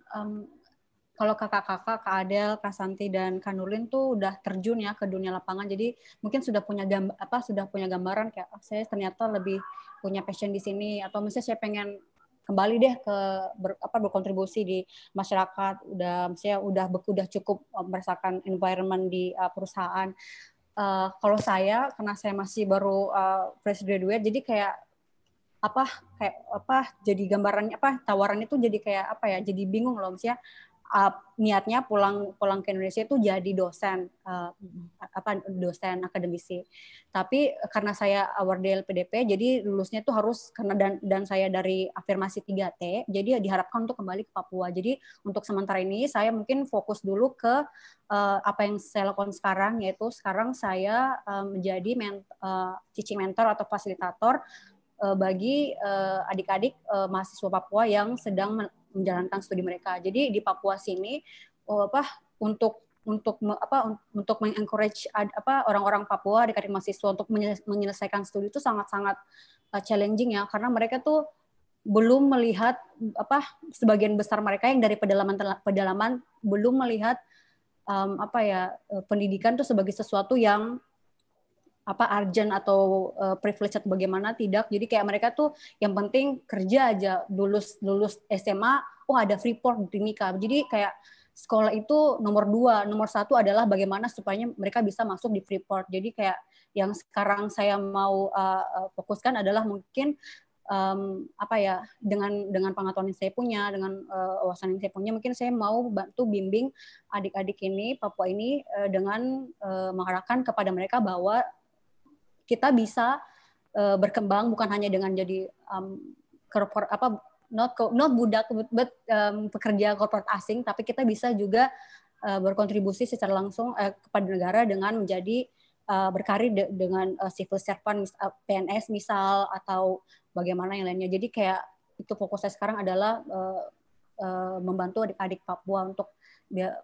kalau kakak-kakak, Kak Adele, Kak Santi dan Kak Nurlin tuh udah terjun ya ke dunia lapangan, jadi mungkin sudah punya gambaran kayak saya ternyata lebih punya passion di sini, atau misalnya saya pengen kembali deh ke berkontribusi di masyarakat, udah cukup merasakan environment di perusahaan. Kalau saya, karena saya masih baru fresh graduate, jadi kayak jadi gambarannya tawarannya tuh jadi kayak jadi bingung loh, misalnya niatnya pulang ke Indonesia itu jadi dosen dosen akademisi, tapi karena saya awarded PDP jadi lulusnya tuh harus karena dan saya dari afirmasi 3T, jadi diharapkan untuk kembali ke Papua. Jadi untuk sementara ini saya mungkin fokus dulu ke apa yang saya lakukan sekarang, yaitu sekarang saya menjadi teaching mentor atau fasilitator bagi adik-adik mahasiswa Papua yang sedang menjalankan studi mereka. Jadi di Papua sini untuk mengencourage orang-orang Papua, adik-adik mahasiswa untuk menyelesaikan studi itu sangat-sangat challenging ya, karena mereka tuh belum melihat sebagian besar mereka yang dari pedalaman belum melihat pendidikan tuh sebagai sesuatu yang urgent atau privilege atau bagaimana, tidak. Jadi kayak mereka tuh yang penting kerja aja, lulus SMA, ada Freeport di Timika. Jadi kayak sekolah itu nomor 2, nomor 1 adalah bagaimana supaya mereka bisa masuk di Freeport. Jadi kayak yang sekarang saya mau fokuskan adalah mungkin dengan pengetahuan yang saya punya, dengan wawasan yang saya punya, mungkin saya mau bantu bimbing adik-adik ini Papua ini dengan mengarahkan kepada mereka bahwa kita bisa berkembang bukan hanya dengan jadi not budak but pekerja korporat asing, tapi kita bisa juga berkontribusi secara langsung kepada negara dengan menjadi berkarir dengan civil servant, PNS misal, atau bagaimana yang lainnya. Jadi kayak itu fokus saya sekarang adalah membantu adik-adik Papua untuk dia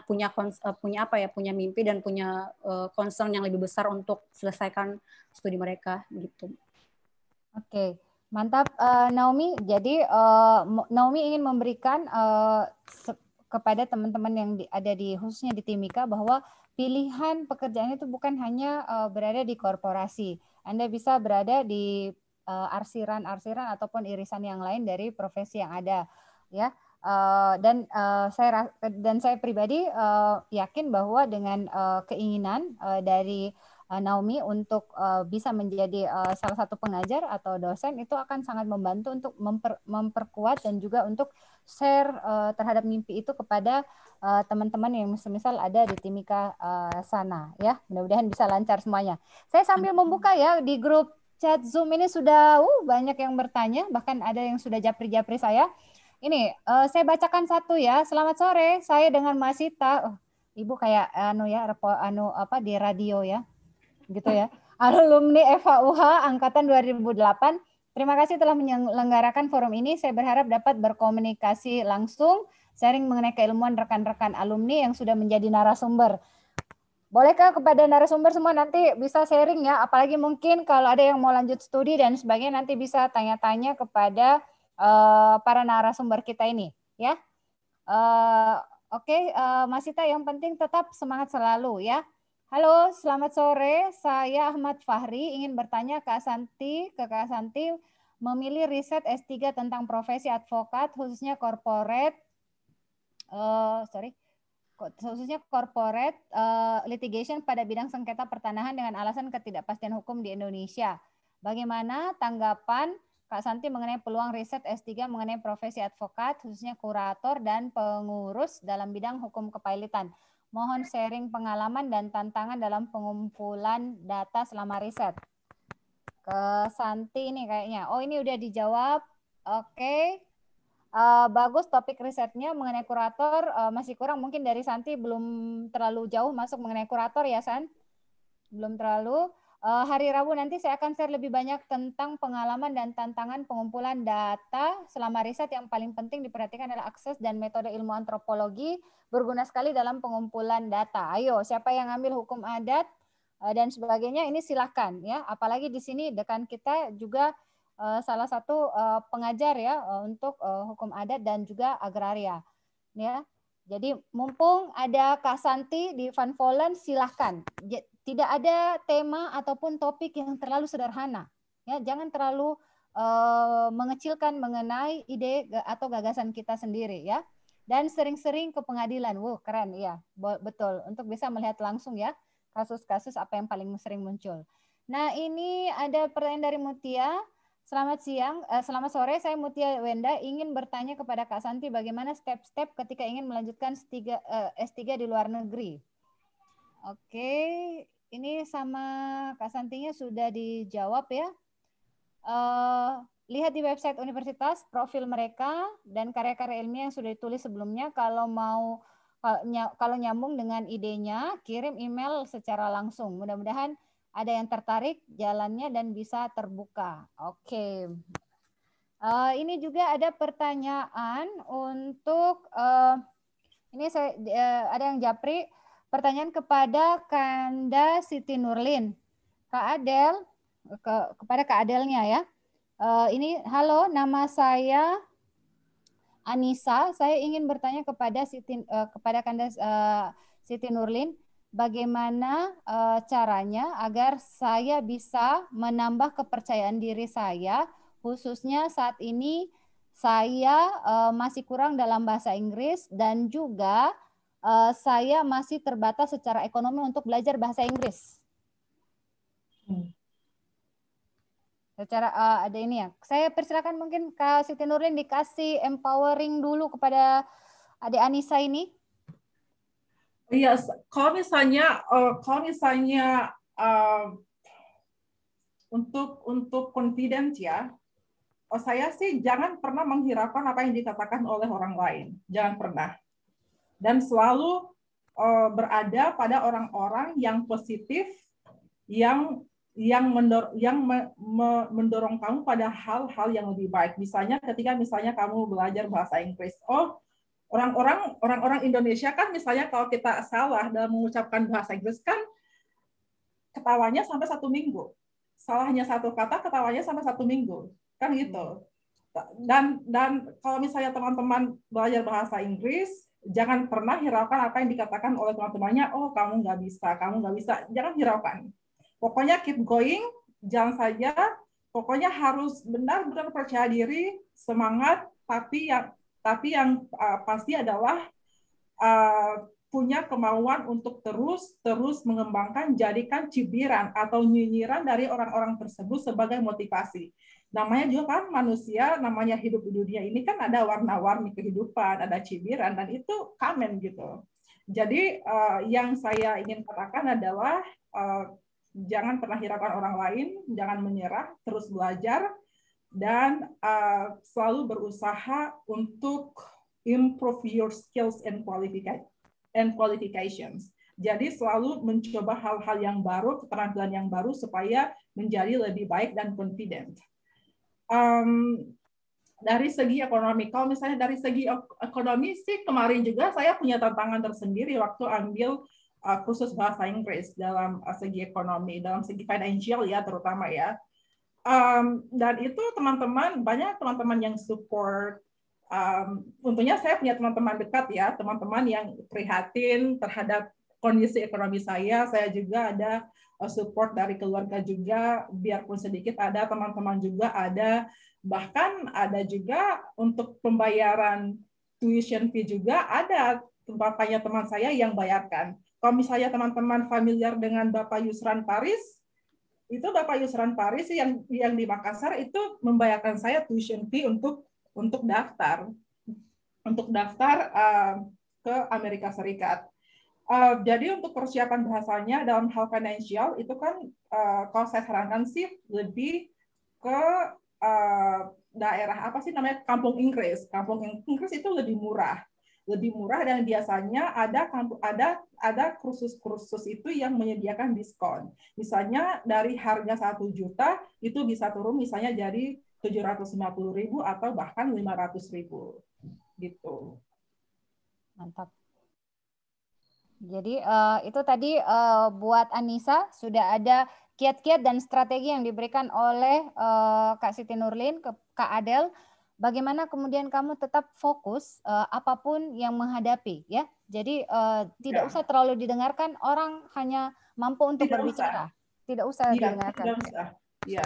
punya mimpi dan punya concern yang lebih besar untuk selesaikan studi mereka gitu. Oke, mantap Naomi. Jadi Naomi ingin memberikan kepada teman-teman yang ada khususnya di Timika bahwa pilihan pekerjaan itu bukan hanya berada di korporasi. Anda bisa berada di arsiran-arsiran ataupun irisan yang lain dari profesi yang ada, ya. Dan saya pribadi yakin bahwa dengan keinginan dari Naomi untuk bisa menjadi salah satu pengajar atau dosen itu akan sangat membantu untuk memperkuat dan juga untuk share terhadap mimpi itu kepada teman-teman yang semisal ada di Timika sana, ya. Mudah-mudahan bisa lancar semuanya. Saya sambil membuka ya di grup chat Zoom ini sudah banyak yang bertanya, bahkan ada yang sudah japri-japri saya. Ini saya bacakan satu ya. Selamat sore, saya dengan Masita. Ibu kayak di radio ya. Gitu ya. Alumni FHUH angkatan 2008. Terima kasih telah menyelenggarakan forum ini. Saya berharap dapat berkomunikasi langsung, sharing mengenai keilmuan rekan-rekan alumni yang sudah menjadi narasumber. Bolehkah kepada narasumber semua nanti bisa sharing ya, apalagi mungkin kalau ada yang mau lanjut studi dan sebagainya nanti bisa tanya-tanya kepada para narasumber kita ini, ya. Oke, Mas Sita, yang penting tetap semangat selalu, ya. Halo, selamat sore. Saya Ahmad Fahri ingin bertanya ke Kak Santi memilih riset S3 tentang profesi advokat khususnya corporate litigation pada bidang sengketa pertanahan dengan alasan ketidakpastian hukum di Indonesia. Bagaimana tanggapan Kak Santi mengenai peluang riset S3 mengenai profesi advokat, khususnya kurator dan pengurus dalam bidang hukum kepailitan? Mohon sharing pengalaman dan tantangan dalam pengumpulan data selama riset. Ke Santi ini kayaknya. Oh, ini udah dijawab. Oke. Bagus topik risetnya mengenai kurator. Masih kurang mungkin dari Santi, belum terlalu jauh masuk mengenai kurator ya, San? Belum terlalu. Hari Rabu nanti saya akan share lebih banyak tentang pengalaman dan tantangan pengumpulan data selama riset. Yang paling penting diperhatikan adalah akses dan metode ilmu antropologi berguna sekali dalam pengumpulan data. Ayo, siapa yang ambil hukum adat dan sebagainya ini silakan ya. Apalagi di sini dekan kita juga salah satu pengajar ya untuk hukum adat dan juga agraria ya. Jadi mumpung ada Kak Santi di Van Vollen, silahkan. Tidak ada tema ataupun topik yang terlalu sederhana. Ya, jangan terlalu mengecilkan mengenai ide atau gagasan kita sendiri ya. Dan sering-sering ke pengadilan. Keren ya. Betul. Untuk bisa melihat langsung ya kasus-kasus apa yang paling sering muncul. Nah, ini ada pertanyaan dari Mutia. Selamat sore, saya Mutia Wenda ingin bertanya kepada Kak Santi bagaimana step-step ketika ingin melanjutkan S3 di luar negeri. Oke, ini sama Kak Santinya sudah dijawab ya. Lihat di website universitas, profil mereka, dan karya-karya ilmiah yang sudah ditulis sebelumnya. Kalau nyambung dengan idenya, kirim email secara langsung. Mudah-mudahan ada yang tertarik jalannya dan bisa terbuka. Oke. Ini juga ada pertanyaan untuk ini ada yang japri pertanyaan kepada Kanda Siti Nurlin. Kak Adel kepada Kak Adelnya ya. Ini halo, nama saya Anissa. Saya ingin bertanya kepada Kanda Siti Nurlin. Bagaimana caranya agar saya bisa menambah kepercayaan diri saya, khususnya saat ini saya masih kurang dalam bahasa Inggris dan juga saya masih terbatas secara ekonomi untuk belajar bahasa Inggris. Secara ada ini ya. Saya persilakan mungkin Kak Siti Nurlin dikasih empowering dulu kepada Adik Anissa ini. Iya, kalau misalnya untuk confidence ya, saya sih jangan pernah menghiraukan apa yang dikatakan oleh orang lain, jangan pernah. Dan selalu berada pada orang-orang yang positif, yang mendorong kamu pada hal-hal yang lebih baik. Misalnya ketika kamu belajar bahasa Inggris, orang-orang Indonesia kan misalnya kalau kita salah dalam mengucapkan bahasa Inggris kan ketawanya sampai 1 minggu. Salahnya satu kata ketawanya sampai 1 minggu. Kan gitu. Dan kalau misalnya teman-teman belajar bahasa Inggris, jangan pernah hiraukan apa yang dikatakan oleh teman-temannya, oh kamu nggak bisa. Jangan hiraukan. Pokoknya keep going, jangan saja. Pokoknya harus benar-benar percaya diri, semangat, tapi yang pasti adalah punya kemauan untuk terus mengembangkan, jadikan cibiran atau nyinyiran dari orang-orang tersebut sebagai motivasi. Namanya juga kan manusia, namanya hidup di dunia ini kan ada warna-warni kehidupan, ada cibiran, dan itu common gitu. Jadi yang saya ingin katakan adalah jangan pernah hiraukan orang lain, jangan menyerah, terus belajar, dan selalu berusaha untuk improve your skills and qualifications. Jadi selalu mencoba hal-hal yang baru, keterampilan yang baru supaya menjadi lebih baik dan confident. Dari segi ekonomi, kalau misalnya dari segi ekonomi sih kemarin juga saya punya tantangan tersendiri waktu ambil kursus bahasa Inggris dalam segi ekonomi, dalam segi financial ya terutama ya. Dan itu banyak teman-teman yang support. Untungnya saya punya teman-teman dekat ya, teman-teman yang prihatin terhadap kondisi ekonomi saya. Saya juga ada support dari keluarga juga, biarpun sedikit ada, teman-teman juga ada. Bahkan ada juga untuk pembayaran tuition fee juga ada bapaknya teman saya yang bayarkan. Kalau misalnya teman-teman familiar dengan Bapak Yusran Paris, itu Bapak Yusran Paris yang di Makassar itu membayarkan saya tuition fee untuk daftar ke Amerika Serikat. Jadi untuk persiapan bahasanya dalam hal finansial itu kan kalau saya sarankan sih lebih ke daerah apa sih namanya Kampung Inggris. Kampung Inggris itu lebih murah dan biasanya ada kursus-kursus itu yang menyediakan diskon. Misalnya dari harga 1 juta itu bisa turun misalnya jadi 750.000 atau bahkan 500.000 gitu. Mantap. Jadi itu tadi buat Anissa sudah ada kiat-kiat dan strategi yang diberikan oleh Kak Siti Nurlin ke Kak Adel. Bagaimana kemudian kamu tetap fokus apapun yang menghadapi ya. Jadi tidak usah terlalu didengarkan, orang hanya mampu untuk berbicara. Tidak usah didengarkan. Ya.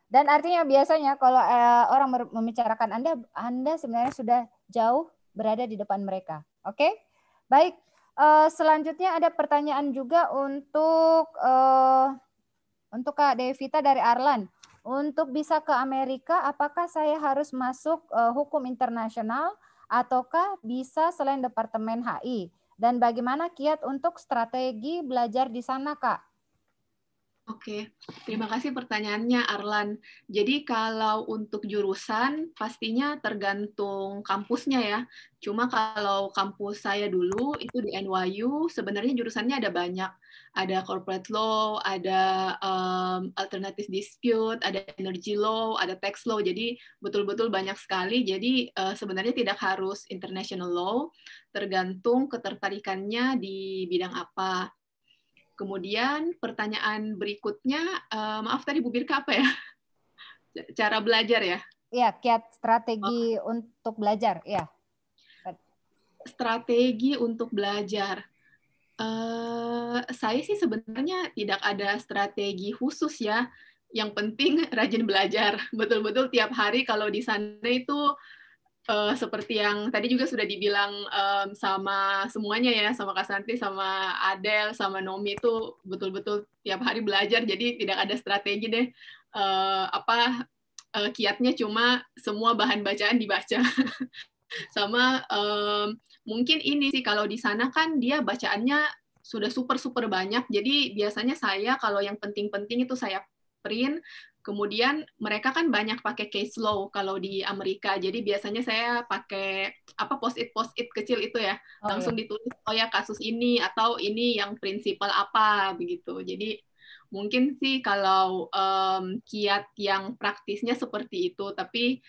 Dan artinya biasanya kalau orang membicarakan Anda sebenarnya sudah jauh berada di depan mereka. Oke? Baik. Selanjutnya ada pertanyaan juga untuk Kak Devita dari Arlan. Untuk bisa ke Amerika, apakah saya harus masuk hukum internasional ataukah bisa selain Departemen HI? Dan bagaimana kiat untuk strategi belajar di sana, Kak? Oke, terima kasih pertanyaannya Arlan. Jadi kalau untuk jurusan pastinya tergantung kampusnya ya. Cuma kalau kampus saya dulu itu di NYU, sebenarnya jurusannya ada banyak. Ada corporate law, ada alternative dispute, ada energy law, ada tax law. Jadi betul-betul banyak sekali. Jadi sebenarnya tidak harus international law, tergantung ketertarikannya di bidang apa. Kemudian pertanyaan berikutnya, maaf tadi Bu Birka apa ya? Cara belajar ya? Iya, kiat strategi untuk belajar, ya. Strategi untuk belajar. Saya sih sebenarnya tidak ada strategi khusus ya. Yang penting rajin belajar. Betul-betul tiap hari kalau di sana itu seperti yang tadi juga sudah dibilang sama semuanya ya, sama Kak Santi, sama Adel, sama Nomi itu betul-betul tiap hari belajar, jadi tidak ada strategi deh. Kiatnya cuma semua bahan bacaan dibaca. Sama mungkin ini sih kalau di sana kan dia bacaannya sudah super banyak, jadi biasanya saya kalau yang penting-penting itu saya print, Kemudian mereka kan banyak pakai case law kalau di Amerika. Jadi biasanya saya pakai post-it kecil itu ya. Langsung ditulis oh ya kasus ini atau ini yang prinsipal apa begitu. Jadi mungkin sih kalau kiat yang praktisnya seperti itu, tapi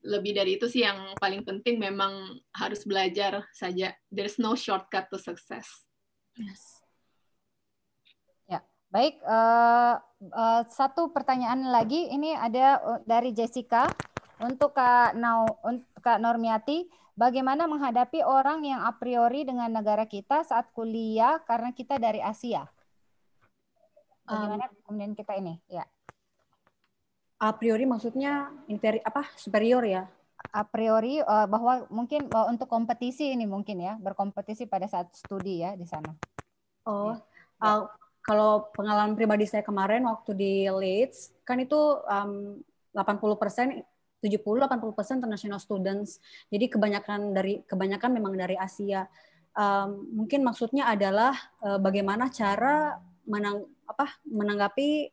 lebih dari itu sih yang paling penting memang harus belajar saja. There's no shortcut to success. Yes. Baik, satu pertanyaan lagi. Ini ada dari Jessica untuk Kak Normiati. Bagaimana menghadapi orang yang a priori dengan negara kita saat kuliah karena kita dari Asia? Bagaimana kemudian kita ini? Ya. A priori maksudnya superior ya? A priori bahwa mungkin untuk kompetisi ini mungkin ya, berkompetisi pada saat studi ya di sana. Oh. Ya. Kalau pengalaman pribadi saya kemarin waktu di Leeds, kan itu 80%, 70-80% international students. Jadi kebanyakan memang dari Asia. Mungkin maksudnya adalah bagaimana cara menanggapi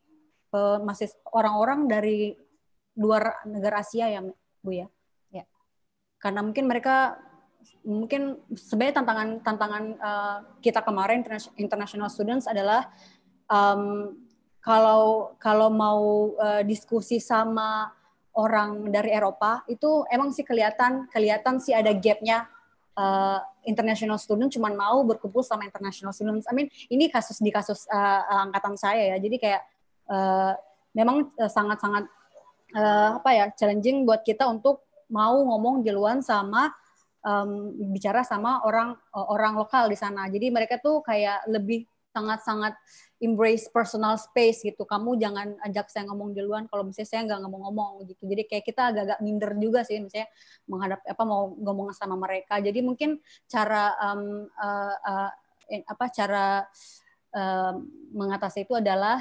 orang-orang dari luar negara Asia ya, Bu ya. Ya. Karena mungkin mereka sebenarnya tantangan kita kemarin international students adalah kalau mau diskusi sama orang dari Eropa itu emang sih kelihatan sih ada gapnya. International student cuma mau berkumpul sama international students. Ini kasus angkatan saya ya. Jadi kayak memang sangat-sangat challenging buat kita untuk mau ngomong di luar sama bicara sama orang lokal di sana. Jadi mereka tuh kayak lebih sangat-sangat embrace personal space gitu. Kamu jangan ajak saya ngomong di luar kalau misalnya saya nggak ngomong-ngomong gitu. Jadi kayak kita agak-agak minder juga sih misalnya mau ngomong sama mereka. Jadi mungkin cara mengatasi itu adalah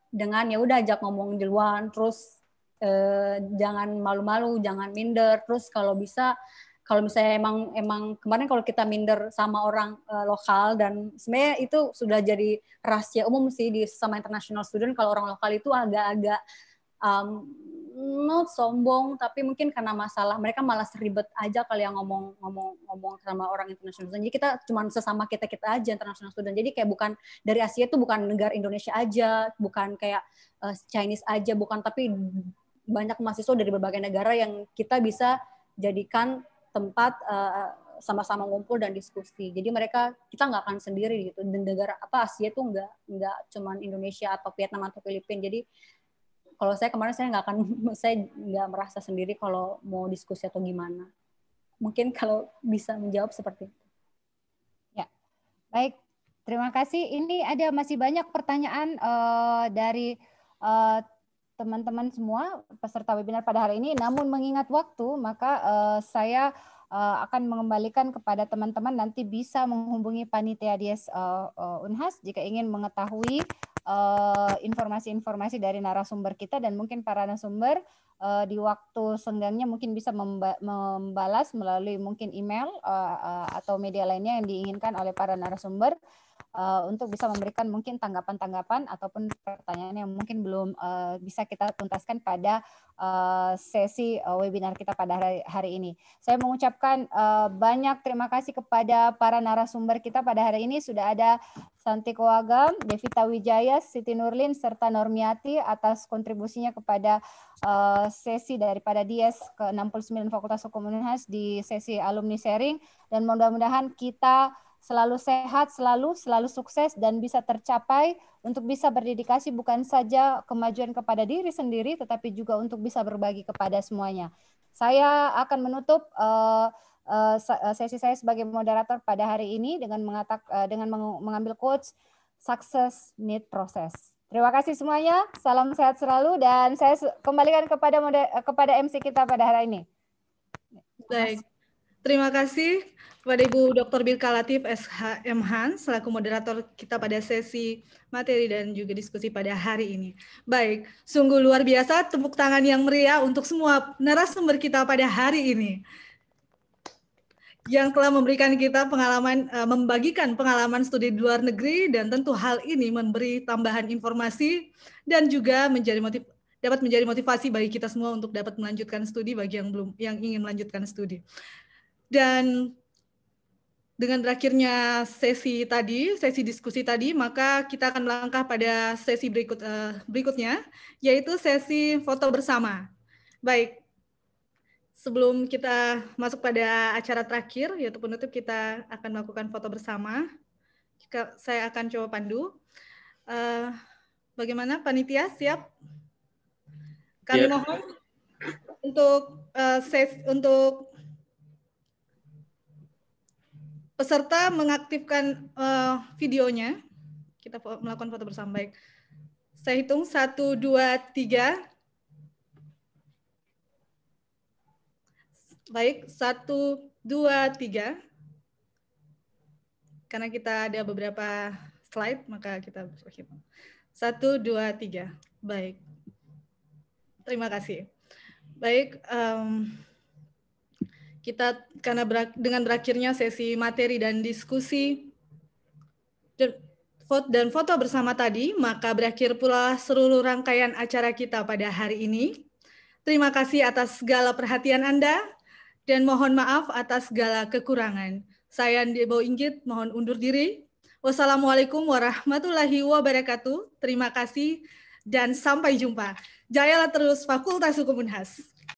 dengan ya udah ajak ngomong di luar, terus jangan malu-malu, jangan minder. Terus kalau misalnya emang kemarin kalau kita minder sama orang lokal, dan sebenarnya itu sudah jadi rahasia umum sih di sama international student, kalau orang lokal itu agak-agak not sombong, tapi mungkin karena masalah mereka malah ribet aja kali yang ngomong sama orang international student. Jadi kita cuma sesama kita aja international student. Jadi kayak bukan dari Asia itu bukan negara Indonesia aja, bukan kayak Chinese aja, bukan, tapi banyak mahasiswa dari berbagai negara yang kita bisa jadikan tempat sama-sama ngumpul dan diskusi. Jadi kita nggak akan sendiri gitu. Dan negara Asia itu nggak cuman Indonesia atau Vietnam atau Filipina. Jadi kalau saya kemarin saya nggak merasa sendiri kalau mau diskusi atau gimana. Mungkin kalau bisa menjawab seperti itu. Ya, baik. Terima kasih. Ini masih banyak pertanyaan dari teman-teman semua peserta webinar pada hari ini. Namun mengingat waktu, maka saya akan mengembalikan kepada teman-teman, nanti bisa menghubungi panitia Dies Unhas jika ingin mengetahui informasi-informasi dari narasumber kita, dan mungkin para narasumber di waktu senggangnya mungkin bisa membalas melalui mungkin email atau media lainnya yang diinginkan oleh para narasumber, untuk bisa memberikan mungkin tanggapan-tanggapan ataupun pertanyaan yang mungkin belum bisa kita tuntaskan pada sesi webinar kita pada hari ini. Saya mengucapkan banyak terima kasih kepada para narasumber kita pada hari ini. Sudah ada Santi Koagam, Devita Wijaya, Siti Nurlin, serta Normiati atas kontribusinya kepada sesi daripada Dies ke-69 Fakultas Hukum Unhas di sesi alumni sharing, dan mudah-mudahan kita selalu sehat, selalu sukses, dan bisa tercapai untuk bisa berdedikasi bukan saja kemajuan kepada diri sendiri, tetapi juga untuk bisa berbagi kepada semuanya. Saya akan menutup sesi saya sebagai moderator pada hari ini dengan mengambil quotes, "Success need process." Terima kasih semuanya, salam sehat selalu, dan saya kembalikan kepada MC kita pada hari ini. Baik, terima kasih kepada Ibu Dr. Birka Latif SHM selaku moderator kita pada sesi materi dan juga diskusi pada hari ini. Baik, sungguh luar biasa, tepuk tangan yang meriah untuk semua narasumber kita pada hari ini. yang telah memberikan kita pengalaman, membagikan pengalaman studi di luar negeri, dan tentu hal ini memberi tambahan informasi dan juga dapat menjadi motivasi bagi kita semua untuk dapat melanjutkan studi bagi yang ingin melanjutkan studi. Dan dengan berakhirnya sesi diskusi tadi, maka kita akan melangkah pada sesi berikutnya, yaitu sesi foto bersama. Baik. Sebelum kita masuk pada acara terakhir, yaitu penutup, kita akan melakukan foto bersama. Saya akan coba pandu. Bagaimana, panitia siap? Kami mohon untuk peserta mengaktifkan videonya. Kita melakukan foto bersama. Baik. Saya hitung 1, 2, 3. Baik, 1, 2, 3. Karena kita ada beberapa slide, maka kita berhitung. 1, 2, 3. Baik. Terima kasih. Baik, dengan berakhirnya sesi materi dan diskusi dan foto bersama tadi, maka berakhir pula seluruh rangkaian acara kita pada hari ini. Terima kasih atas segala perhatian Anda, dan mohon maaf atas segala kekurangan. Saya Debo Inggit, mohon undur diri. Wassalamualaikum warahmatullahi wabarakatuh. Terima kasih dan sampai jumpa. Jayalah terus Fakultas Hukum Unhas.